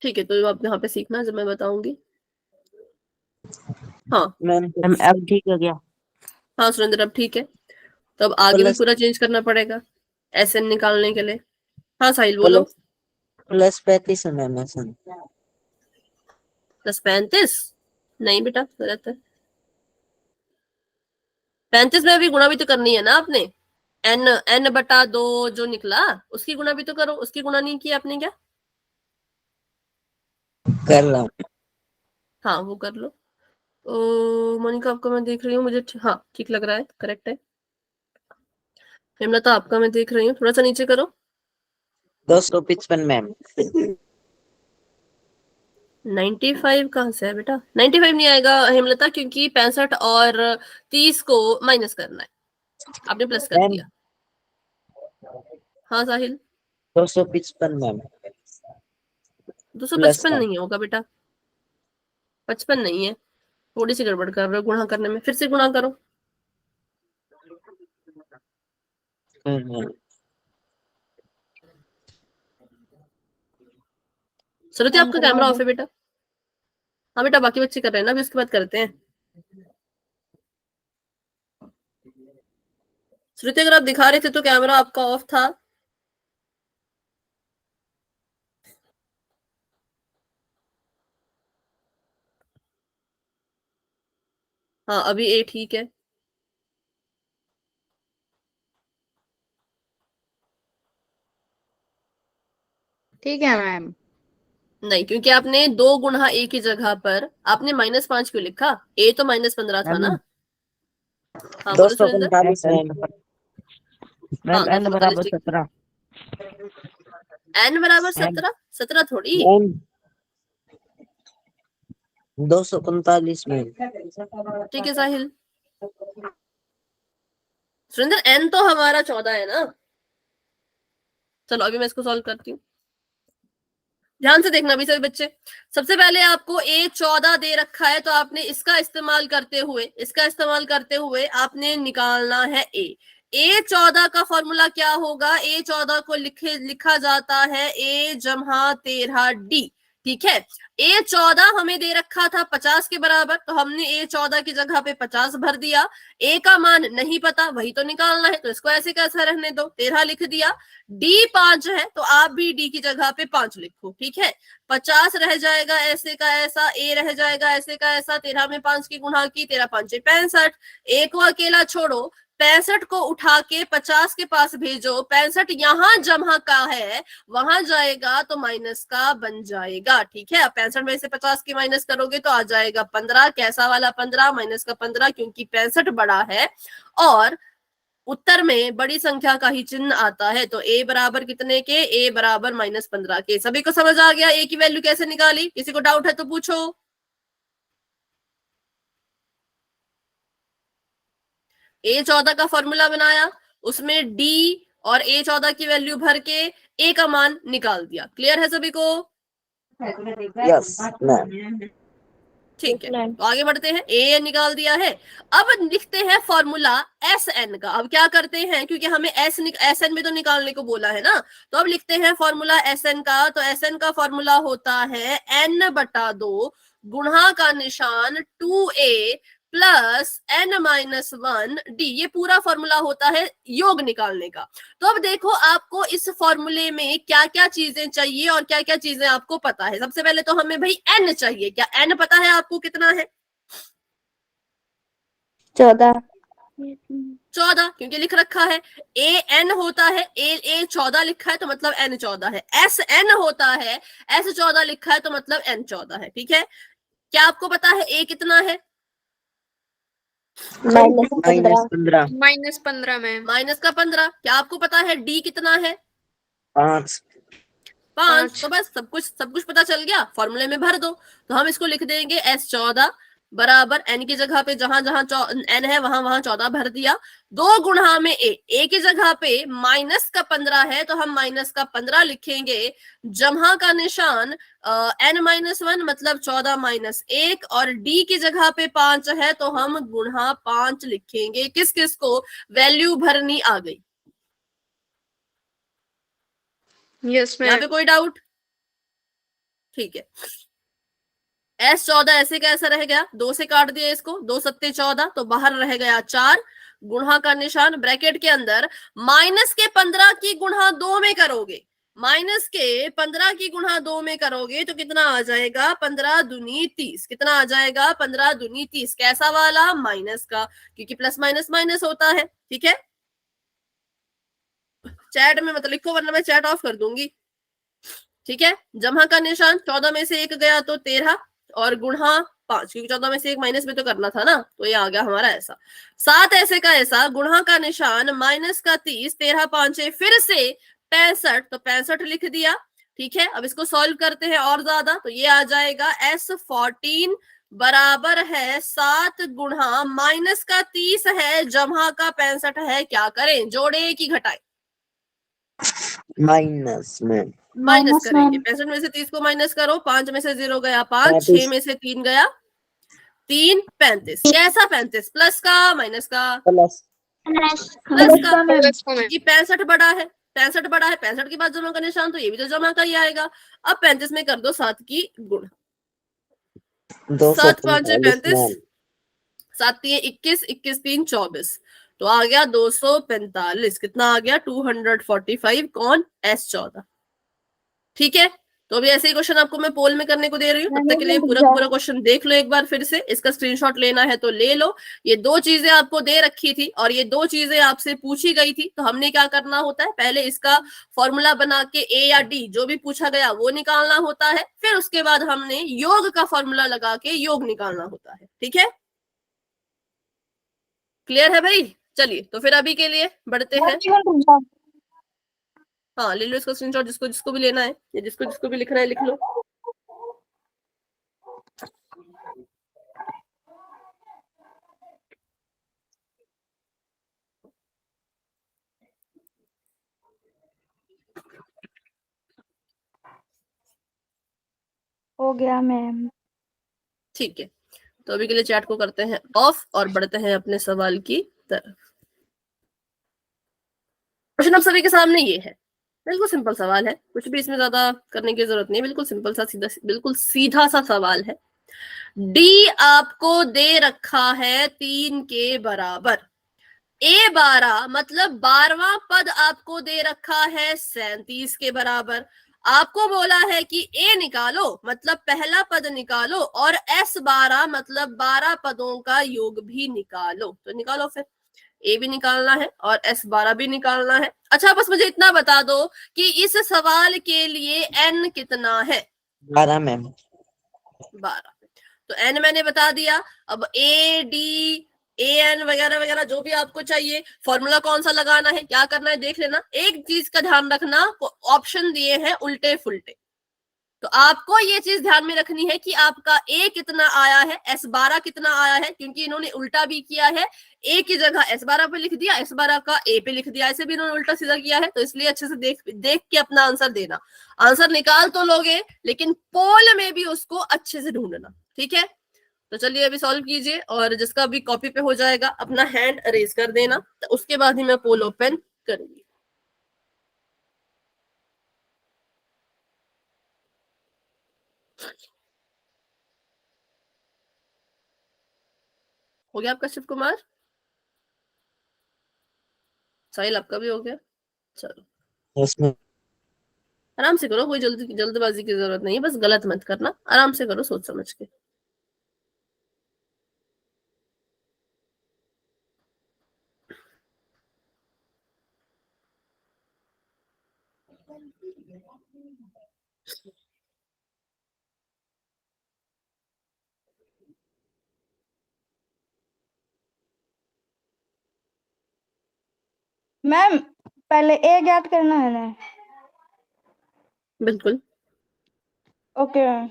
ठीक है, तो आप यहाँ पे सीखना जब मैं बताऊंगी। हाँ मैम अब ठीक हो गया। हाँ सुरेंद्र, अब ठीक है। तो अब आगे भी प्लस पूरा चेंज करना पड़ेगा एसएन निकालने के लिए। हाँ साहिल बोलो। प्लस प्लस 35 है मैम ऐसा। प्लस 35? नहीं बेटा, गलत है। 35 में भी गुणा भी तो करनी है ना आपने। एन एन बटा 2 जो निकला, उसकी गुणा भी तो करो। उसकी गुणा नहीं की आपने क्या? कर रहा हूँ। हाँ वो कर लो। मोनिका, आपका मैं देख रही हूँ, मुझे हाँ ठीक लग रहा है, करेक्ट है। हेमलता, आपका मैं देख रही हूँ, थोड़ा सा नीचे करो। 255 मैम। 95 कहाँ से है बेटा? 95 नहीं आएगा हेमलता, क्योंकि 65 और 30 को माइनस करना है, आपने प्लस कर मैम दिया। हाँ साहिल। 255 मैम। प्लस 255 का नहीं होगा बेटा, 55 नहीं है। थोड़ी सी गड़बड़ कर रहे हो गुणा करने में, फिर से गुणा करो। कर रहा हूँ। श्रुति, काम आपका करवा कैमरा दो। ऑफ है बेटा। हाँ बेटा, बाकी बच्चे कर रहे हैं ना, अभी उसके बाद करते हैं। श्रुति, अगर आप दिखा रहे थे तो कैमरा आपका ऑफ था। हाँ अभी ए ठीक है। ठीक है मैम। नहीं, क्योंकि आपने 2 गुणा ए की जगह पर आपने -5 क्यों लिखा? ए तो -15 था ना। हाँ दो बोलो सौ सुरेंद्र। पैंतालीस मैम। हाँ मैम एन 245 बराबर ठीक। 17। एन बराबर मैम 17? 17 थोड़ी। 245 मैम। ठीक है साहिल। सुरेंद्र n तो हमारा 14 है ना। चलो अभी मैं इसको सॉल्व करती हूँ, ध्यान से देखना भी सभी बच्चे। सबसे पहले आपको A14 दे रखा है, तो आपने इसका इस्तेमाल करते हुए आपने निकालना है A14 का फॉर्मूला क्या होगा? A14 को लिखा जाता है A जमा 13D, ठीक है। A14 हमें दे रखा था 50 के बराबर, तो हमने A14 की जगह पे 50 भर दिया। A का मान नहीं पता, वही तो निकालना है, तो इसको ऐसे कैसा रहने दो, 13 लिख दिया। D 5 है, तो आप भी D की जगह पे 5 लिखो, ठीक है। 50 रह जाएगा ऐसे का ऐसा, A रह जाएगा ऐसे का ऐसा, 13 में 5 की गुणा की, 13 5 65, A को अकेला छोड़ो, 65 को उठा के 50 के पास भेजो, 65 यहां जमा का है, वहां जाएगा तो माइनस का बन जाएगा, ठीक है। अब 65 में से 50 की माइनस करोगे तो आ जाएगा 15, कैसा वाला 15? माइनस का 15, क्योंकि 65 बड़ा है और उत्तर में बड़ी संख्या का ही चिन्ह आता है। तो a बराबर कितने के? a बराबर -15 के। सभी को समझ आ गया a की वैल्यू कैसे निकाली? किसी को डाउट है तो पूछो। A14 का फॉर्मूला बनाया, उसमें d और A14 की वैल्यू भर के a का मान निकाल दिया। क्लियर है सभी को? Yes ma'am. ठीक है, तो आगे बढ़ते हैं। ए निकाल दिया है, अब लिखते हैं फॉर्मूला एस एन का। अब क्या करते हैं, क्योंकि हमें एस एन में तो निकालने को बोला है ना, तो अब लिखते हैं फॉर्मूला एस एन का। तो एस एन का फॉर्मूला होता है n/2 गुणा का निशान 2a प्लस n-1 d। ये पूरा फॉर्मूला होता है योग निकालने का। तो अब देखो आपको इस फॉर्मूले में क्या क्या चीजें चाहिए और क्या क्या चीजें आपको पता है। सबसे पहले तो हमें भाई n चाहिए। क्या n पता है आपको कितना है? 14 14, क्योंकि लिख रखा है। ए एन होता है, ए 14 लिखा है तो मतलब n 14 है। एस एन होता है, एस 14 लिखा है तो मतलब n 14 है, ठीक है। क्या आपको पता है ए कितना है? -15 -15 मैम। माइनस का 15। क्या आपको पता है डी कितना है? 5 5। तो बस सब कुछ पता चल गया, फॉर्मूले में भर दो। तो हम इसको लिख देंगे S14 बराबर n की जगह पे जहां जहां n है वहां वहां 14 भर दिया। 2 गुणा में a की जगह पे -15 है तो हम -15 लिखेंगे। जमा का निशान n-1 मतलब 14 - 1, और d की जगह पे 5 है तो हम गुणा 5 लिखेंगे। किस किस को वैल्यू भरनी आ गई? यस यहाँ मैम। पे कोई डाउट? ठीक है। S14 ऐसे कैसा रह गया, 2 से काट दिया इसको, 2 सत्ते 14, तो बाहर रह गया 4। गुणा का निशान ब्रैकेट के अंदर माइनस के 15 की गुणा 2 में करोगे, माइनस के 15 की गुणा 2 में करोगे तो कितना आ जाएगा? 15 दूनी 30। कितना आ जाएगा? 15 दूनी 30। कैसा वाला? माइनस का, क्योंकि प्लस माइनस माइनस होता है, ठीक है। चैट में मत लिखो वरना मैं चैट ऑफ कर दूंगी, ठीक है। जमा का निशान 14 में से 1 गया तो 13, और गुणा 5, क्योंकि 14 में से 1 माइनस में तो करना था ना, तो ये आ गया हमारा ऐसा। 7 ऐसे का ऐसा, गुणा का निशान माइनस का 30, 13 5 फिर से 65, तो 65 लिख दिया, ठीक है। अब इसको सॉल्व करते हैं और ज्यादा, तो ये आ जाएगा S14 बराबर है 7 गुणा माइनस का 30 है जमा का 65 है। क्या करें, जोड़े की घटाए? माइनस में माइनस करेंगे। 65 में से 30 को माइनस करो, 5 में से 0 गया 5, 6 में से 3 गया 3, 35। कैसा 35? प्लस का माइनस का? प्लस प्लस का, प्लस को मैम। क्योंकि 65 बड़ा है, 65 बड़ा है, 65 के बाद जमा का निशान, तो ये भी तो जमा का ही आएगा। अब 35 में कर दो 7 की गुण, 7 5 245 35, मैम। 7 3 21, 21 3 24, तो आ गया 245। कितना आ गया? 245। कौन? S14, ठीक है। तो अभी ऐसे ही क्वेश्चन आपको मैं पोल में करने को दे रही हूँ, तब तक के लिए पूरा पूरा क्वेश्चन देख लो एक बार फिर से। इसका स्क्रीनशॉट लेना है तो ले लो। ये 2 चीजें आपको दे रखी थी और ये 2 चीजें आपसे पूछी गई थी, तो हमने क्या करना होता है, पहले इसका फॉर्मूला बना के ए या डी जो भी पूछा गया वो निकालना होता है, फिर उसके बाद हमने योग का फॉर्मूला लगा के योग निकालना होता है, ठीक है। क्लियर है भाई? चलिए तो फिर अभी के लिए बढ़ते हैं। हाँ ले लो इसका स्क्रीनशॉट, जिसको जिसको भी लेना है, या जिसको जिसको भी लिखना है लिख लो। हो गया मैम। ठीक है, तो अभी के लिए चैट को करते हैं ऑफ और बढ़ते हैं अपने सवाल की तरफ। क्वेश्चन आप सभी के सामने ये है, बिल्कुल सिंपल सवाल है, कुछ भी इसमें ज्यादा करने की जरूरत नहीं, बिल्कुल सिंपल सा सीधा, बिल्कुल सीधा सा सवाल है। डी आपको दे रखा है 3 के बराबर, ए 12 मतलब 12वां पद आपको दे रखा है 37 के बराबर। आपको बोला है कि ए निकालो मतलब पहला पद निकालो और एस 12 मतलब 12 पदों का योग भी निकालो। तो निकालो फिर, ए भी निकालना है और एस 12 भी निकालना है। अच्छा, बस मुझे इतना बता दो कि इस सवाल के लिए एन कितना है? 12 मैम। 12। तो एन मैंने बता दिया। अब ए डी ए एन वगैरह वगैरह जो भी आपको चाहिए, फॉर्मूला कौन सा लगाना है, क्या करना है, देख लेना। एक चीज का ध्यान रखना, ऑप्शन दिए हैं उल्टे फुल्टे, तो आपको ये चीज ध्यान में रखनी है कि आपका ए कितना आया है, एस 12 कितना आया है, क्योंकि इन्होंने उल्टा भी किया है। ए की जगह एस 12 पे लिख दिया, एस 12 का ए पे लिख दिया, ऐसे भी इन्होंने उल्टा सीधा किया है। तो इसलिए अच्छे से देख देख के अपना आंसर देना। आंसर निकाल तो लोगे, लेकिन पोल में भी उसको अच्छे से ढूंढना, ठीक है? तो चलिए अभी सॉल्व कीजिए, और जिसका भी कॉपी पे हो जाएगा अपना हैंड रेज कर देना, तो उसके बाद ही मैं पोल ओपन करूंगी। हो गया आपका, शिव कुमार? साहिल आपका भी हो गया? चलो उसमें आराम से करो, कोई जल्दबाजी की जरूरत नहीं है, बस गलत मत करना, आराम से करो, सोच समझ के। मैम पहले ए ज्ञात करना है ना? बिल्कुल। Okay ma'am.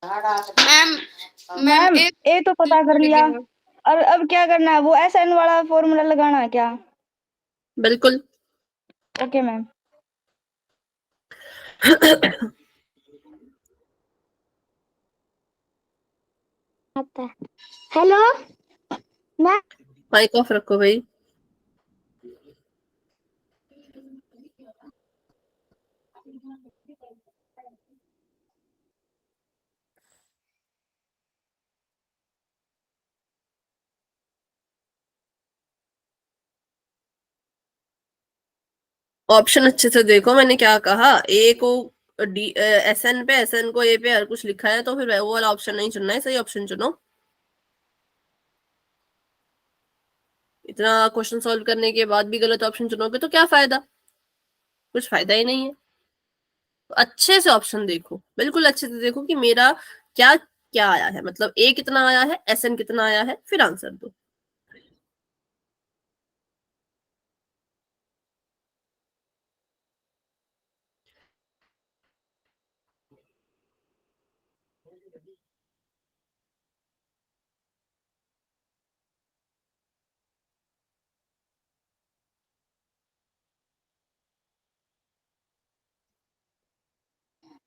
Ma'am ma'am ma'am ए तो पता कर लिया, लिखेगा। और अब क्या करना है? वो एस एन वाला फॉर्मूला लगाना है क्या? बिल्कुल। Okay ma'am. Hello ma'am. Mic off रखो भाई। ऑप्शन अच्छे से देखो, मैंने क्या कहा, ए को डी एस एन पे, एस एन को ए पे, हर कुछ लिखा है, तो फिर वो वाला ऑप्शन नहीं चुनना है, सही ऑप्शन चुनो। इतना क्वेश्चन सॉल्व करने के बाद भी गलत ऑप्शन चुनोगे तो क्या फायदा? कुछ फायदा ही नहीं है। तो अच्छे से ऑप्शन देखो, बिल्कुल अच्छे से देखो कि मेरा क्या क्या आया है, मतलब ए कितना आया है, एस एन कितना आया है, फिर आंसर दो।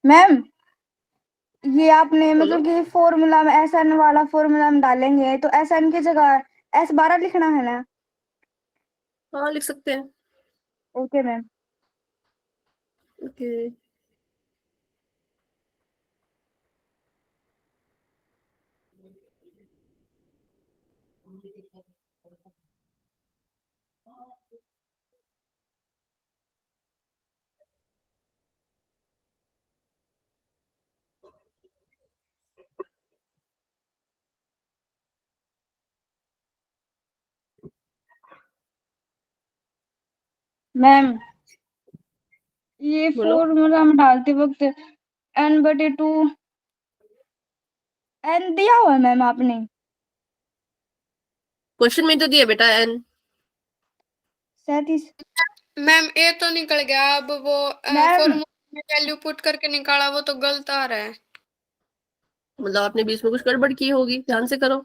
मैम ये आपने बोलो। मतलब कि फॉर्मूला में एस एन वाला फॉर्मूला में डालेंगे तो एस एन की जगह एस 12 लिखना है ना? हाँ लिख सकते हैं। Okay ma'am. ओके। मैम ये बोलो। फॉर्मूला में डालते वक्त n/2 n दिया हुआ है मैम आपने। क्वेश्चन में तो दिया बेटा n। 37 मैम ए तो निकल गया, अब वो मैम फॉर्मूला में वैल्यू पुट करके निकाला, वो तो गलत आ रहा है। मतलब आपने बीच में कुछ गड़बड़ की होगी, ध्यान से करो,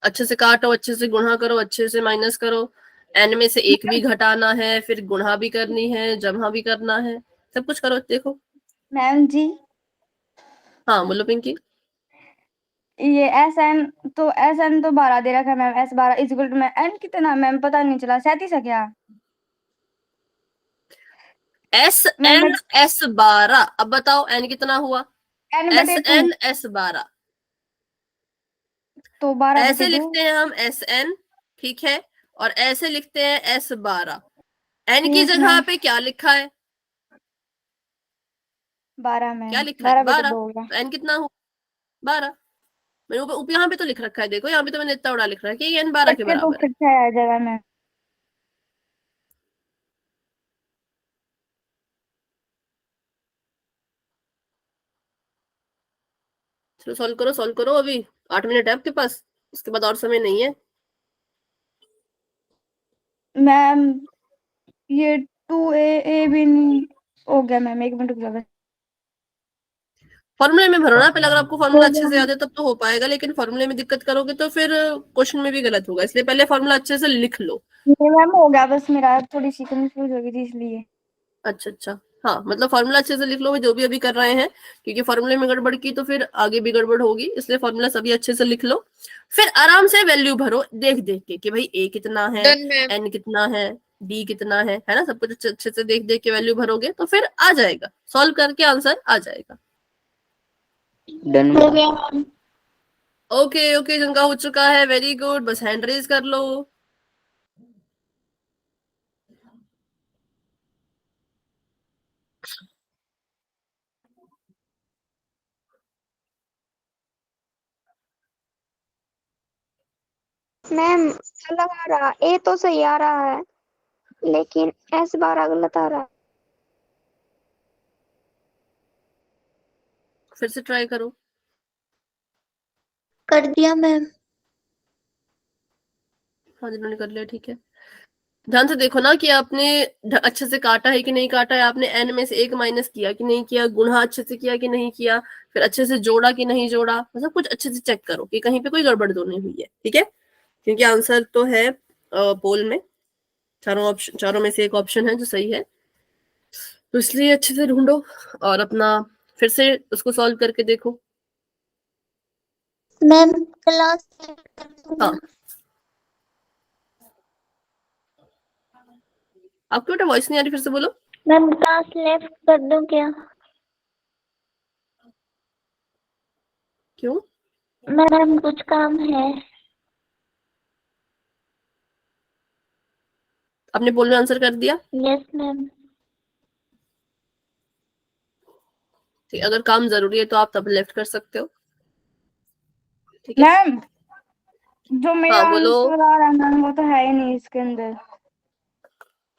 अच्छे से काटो, अच्छे से गुणा करो, अच्छे से माइनस करो। n में से एक भी घटाना है, फिर गुणा भी करनी है, जमा भी करना है, सब कुछ करो। देखो मैम जी हाँ बोलो पिंकी। ये एस एन तो 12 दे रखा है मैम, S12 इक्वल टू में n कितना मैम पता नहीं चला, 37 है क्या एस मैम? एन S12, अब बताओ n कितना हुआ? एस n/2 एन S12 तो ऐसे 12/2 लिखते हैं हम SN, ठीक है, और ऐसे लिखते हैं S12। n की यस जगह मैम। पे क्या लिखा है? 12 क्या मैम, लिखा है? 12। 12/2 होगा। तो n कितना हुआ? 12। मैंने यहाँ पे तो लिख रखा है, देखो यहाँ पे तो मैंने इतना बड़ा लिख रखा है कि n 12 के बच्चे तो बराबर है। फिर से आ जाएगा मैम। चलो सॉल्व करो, सॉल्व करो, अभी 8 मिनट है आपके पास, उसके बाद और समय नहीं है। मैम ये 2a भी नहीं हो गया मैम, 1 मिनट रुक जाओ। फॉर्मूले में भरो ना पहले, अगर आपको फॉर्मूला हो अच्छे गया से याद है तब तो हो पाएगा, लेकिन फॉर्मूले में दिक्कत करोगे तो फिर क्वेश्चन में भी गलत होगा, इसलिए पहले फॉर्मूला अच्छे से लिख लो। नहीं मैम हो गया, बस मेरा थोड़ी सी कंफ्यूज हो गई थी इसलिए। अच्छा अच्छा, हाँ मतलब फॉर्मूला अच्छे से लिख लो जो भी अभी कर रहे हैं, क्योंकि फॉर्मूले में गड़बड़ की तो फिर आगे भी गड़बड़ होगी, इसलिए फॉर्मूला सभी अच्छे से लिख लो। फिर आराम से वैल्यू भरो देख देख के कि भाई a कितना है, डन मैम। n कितना है, d कितना है ना, सब कुछ अच्छे अच्छे से देख देख के वैल्यू भरोगे तो फिर आ जाएगा, सॉल्व करके आंसर आ जाएगा। डन हो गया मैम। ओके ओके, जिनका हो चुका है वेरी गुड, बस हैंड रेज कर लो। मैम अलग आ रहा, ए तो सही आ रहा है लेकिन S12 गलत आ रहा है। फिर से ट्राई करो। कर दिया मैम। हाँ जिन्होंने कर लिया ठीक है, ध्यान से देखो ना कि आपने अच्छे से काटा है कि नहीं काटा है, आपने n में से एक माइनस किया कि नहीं किया, गुणा अच्छे से किया कि नहीं किया, फिर अच्छे से जोड़ा कि नहीं जोड़ा, मतलब कुछ अच्छे से चेक करो कि कहीं पे कोई गड़बड़ तो नहीं हुई है, ठीक है, क्योंकि आंसर तो है पोल में, चारों में से एक ऑप्शन है जो सही है, तो इसलिए अच्छे से ढूंढो और अपना फिर से उसको सॉल्व करके देखो। मैम क्लास कर दूं हाँ क्या? आपकी बेटा वॉइस नहीं आ रही, फिर से बोलो। मैम क्लास लेफ्ट कर दूं क्या? क्यों? मैम कुछ काम है। आपने पोल में आंसर कर दिया? Yes ma'am. ठीक, अगर काम जरूरी है तो आप तब लेफ्ट कर सकते हो, ठीक है। मैम जो मेरा हाँ बोलो। आंसर आ रहा है मैम वो तो है ही नहीं इसके अंदर।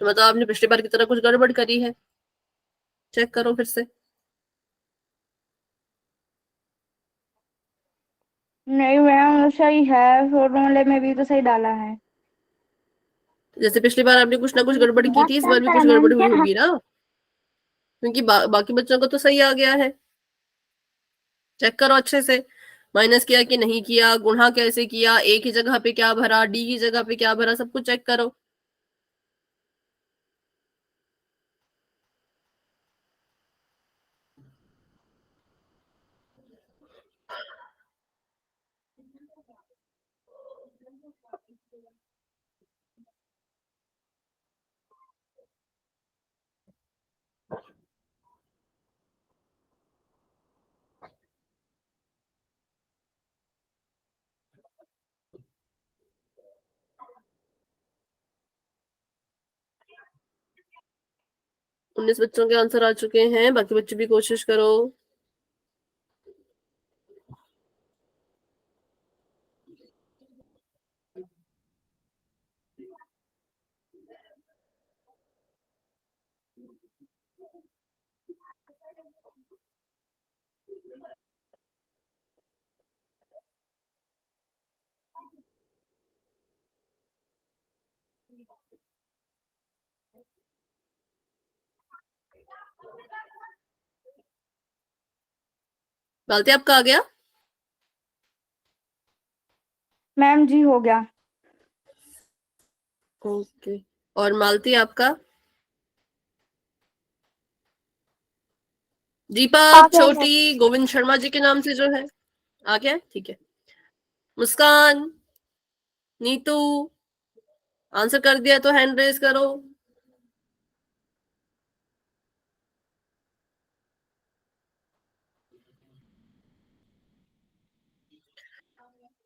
तो मतलब आपने पिछली बार की तरह कुछ गड़बड़ करी है, चेक करो फिर से। नहीं मैम सही है, फॉर्मूले में भी तो सही डाला है। जैसे पिछली बार आपने कुछ ना कुछ गड़बड़ की बात थी, इस बार भी करता है कुछ मैम गड़बड़ हुई क्या? होगी ना, क्योंकि बाकी बच्चों को तो सही आ गया है। चेक करो अच्छे से, माइनस किया कि नहीं किया, गुणा कैसे किया, ए की जगह पे क्या भरा, डी की जगह पे क्या भरा, सब कुछ चेक करो। उन्नीस बच्चों के आंसर आ चुके हैं, बाकी बच्चे भी कोशिश करो। मालती आपका आ गया? मैम जी हो गया। ओके, और मालती आपका? दीपक, गया छोटी, गोविंद शर्मा जी के नाम से जो है, आ गया? ठीक है। मुस्कान, नीतू, आंसर कर दिया तो हैंड रेज करो।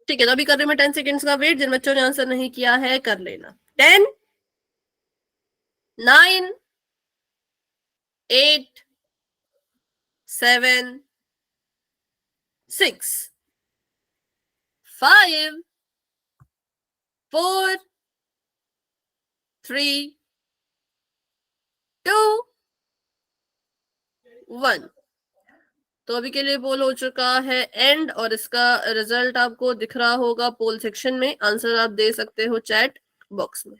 ठीक है, तो अभी कर रही हूँ मैं 10 सेकेंड्स का वेट। जिन बच्चों ने आंसर नहीं किया है कर लेना। 10, 9, 8, 7, 6, 5, 4, 3, 2, 1। तो अभी के लिए पोल हो चुका है एंड, और इसका रिजल्ट आपको दिख रहा होगा पोल सेक्शन में। आंसर आप दे सकते हो चैट बॉक्स में।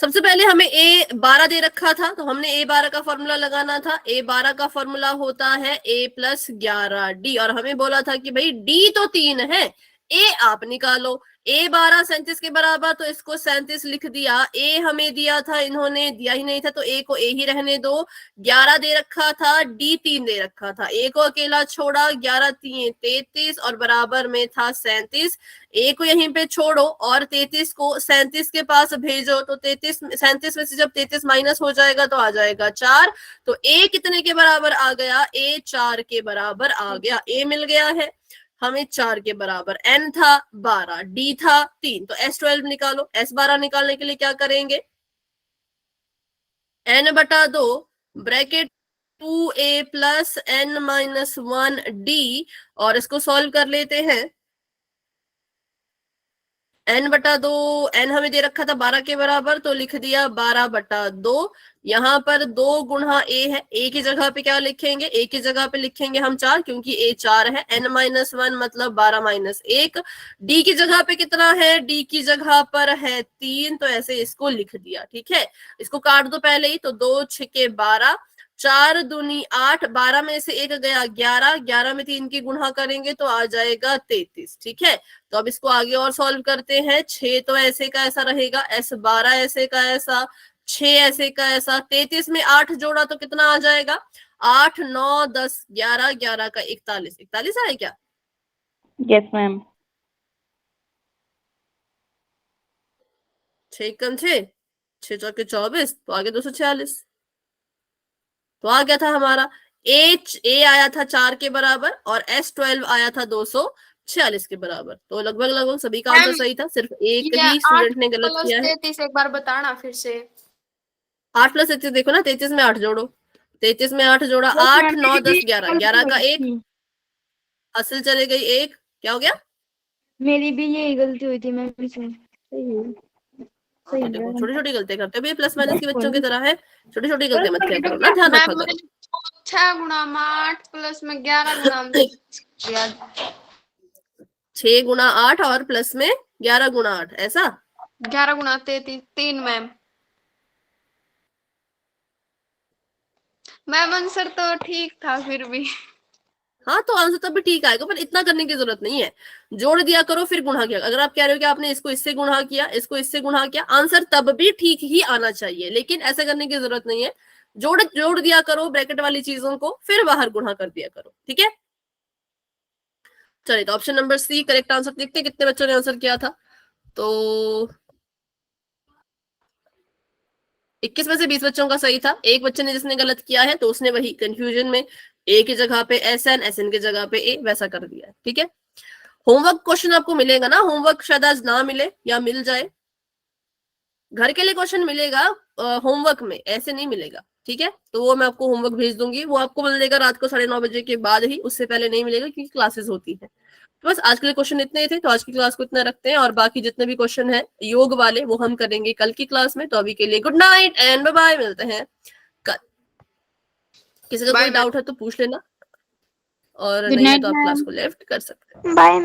सबसे पहले हमें A12 दे रखा था, तो हमने A12 का फॉर्मूला लगाना था। A12 का फॉर्मूला होता है A+11D, और हमें बोला था कि भाई D तो 3 है, A आप निकालो। A12 37 के बराबर, तो इसको 37 लिख दिया। A हमें दिया था, इन्होंने दिया ही नहीं था, तो A को A ही रहने दो। 11 दे रखा था, D 3 दे रखा था, A को अकेला छोड़ा, 11 3 33, और बराबर में था 37। A को यहीं पे छोड़ो और 33 को 37 के पास भेजो, तो 33 37 में से जब 33 माइनस हो जाएगा तो आ जाएगा 4। तो A कितने के बराबर आ गया? A 4 के बराबर आ गया। A मिल गया है हमें 4 के बराबर। N था 12, D था 3, तो S12 निकालो। S12 निकालने के लिए क्या करेंगे? N बटा 2 ब्रैकेट 2A प्लस N-1D, और इसको सॉल्व कर लेते हैं। N बटा 2, N हमें दे रखा था 12 के बराबर, तो लिख दिया 12 बटा 2। यहाँ पर 2 गुणा A है, A की जगह पे क्या लिखेंगे? A की जगह पे लिखेंगे हम 4, क्योंकि A 4 है। N-1 मतलब 12 माइनस 1। D की जगह पे कितना है? D की जगह पर है 3, तो ऐसे इसको लिख दिया। ठीक है, इसको काट दो पहले ही, तो 2 6 12, 4 दूनी 8, 12 में से 1 गया 11, 11 में 3 की गुणा करेंगे तो आ जाएगा 33। ठीक है, तो अब इसको आगे और सॉल्व करते हैं। 6 तो ऐसे का ऐसा रहेगा, S12 ऐसे का ऐसा, 6 ऐसे का ऐसा, 33 में 8 जोड़ा तो कितना आ जाएगा? 8 9 10 11, 11 का 41, 41 आया क्या? Yes ma'am. 6 कम 6, 6 चौके 24, तो आगे 246। तो आ गया था हमारा A आया था 4 के बराबर, और S12 आया था 246 के बराबर। तो लगभग लगभग सभी का आंसर सही था, सिर्फ एक ही स्टूडेंट ने गलत किया है। 33 एक बार बताना फिर से। 8 प्लस 33 देखो ना, 33 में 8 जोड़ो, 33 में 8 जोड़ा, 8 9 10 11, 11 का 1 हासिल चले गई 1, क्या हो गया? मेरी भी यही गलती हुई थी, मैं भी सही सही देखो है। छोटी छोटी गलतियां करते हो, ये प्लस माइनस के बच्चों की तरह है, छोटी छोटी गलतियां मत किया करो ना, ध्यान रखा मैम करो। 6 गुणा 8 प्लस में 11 गुणा 6 गुणा 8 और प्लस में 11 गुणा 8, ऐसा 11 गुणा 33 3 मैम। मैम आंसर तो ठीक था फिर भी। हाँ, तो आंसर तब भी ठीक आएगा, पर इतना करने की जरूरत नहीं है। जोड़ दिया करो फिर गुणा किया। अगर आप कह रहे हो कि आपने इसको इससे गुणा किया, इसको इससे गुणा किया, आंसर तब भी ठीक ही आना चाहिए, लेकिन ऐसा करने की जरूरत नहीं है। जोड़ दिया करो ब्रैकेट वाली चीजों को, फिर बाहर गुणा कर दिया करो। ठीक है, चलिए, तो option number C correct answer. देखते हैं कितने बच्चों ने आंसर किया था। तो 21 में से 20 बच्चों का सही था। एक बच्चे ने जिसने गलत किया है, तो उसने वही कंफ्यूजन में ए की जगह पे SN की जगह पे ए वैसा कर दिया है। ठीक है, होमवर्क क्वेश्चन आपको मिलेगा ना, होमवर्क शायद आज ना मिले या मिल जाए। घर के लिए क्वेश्चन मिलेगा होमवर्क में, ऐसे नहीं मिलेगा। ठीक है, तो वो मैं आपको होमवर्क भेज दूंगी, वो आपको मिलेगा रात को 9:30 बजे के बाद ही, उससे पहले नहीं मिलेगा क्योंकि क्लासेस होती है। तो बस आज के लिए क्वेश्चन इतने ही थे, तो आज की क्लास को इतना रखते हैं, और बाकी जितने भी क्वेश्चन है योग वाले वो हम करेंगे कल की क्लास में। तो अभी के लिए good night and bye bye, मिलते हैं कल। किसी का Bye, कोई ma'am. डाउट है तो पूछ लेना, और Good नहीं है night, तो आप क्लास ma'am. को लेफ्ट कर सकते हैं। बाय।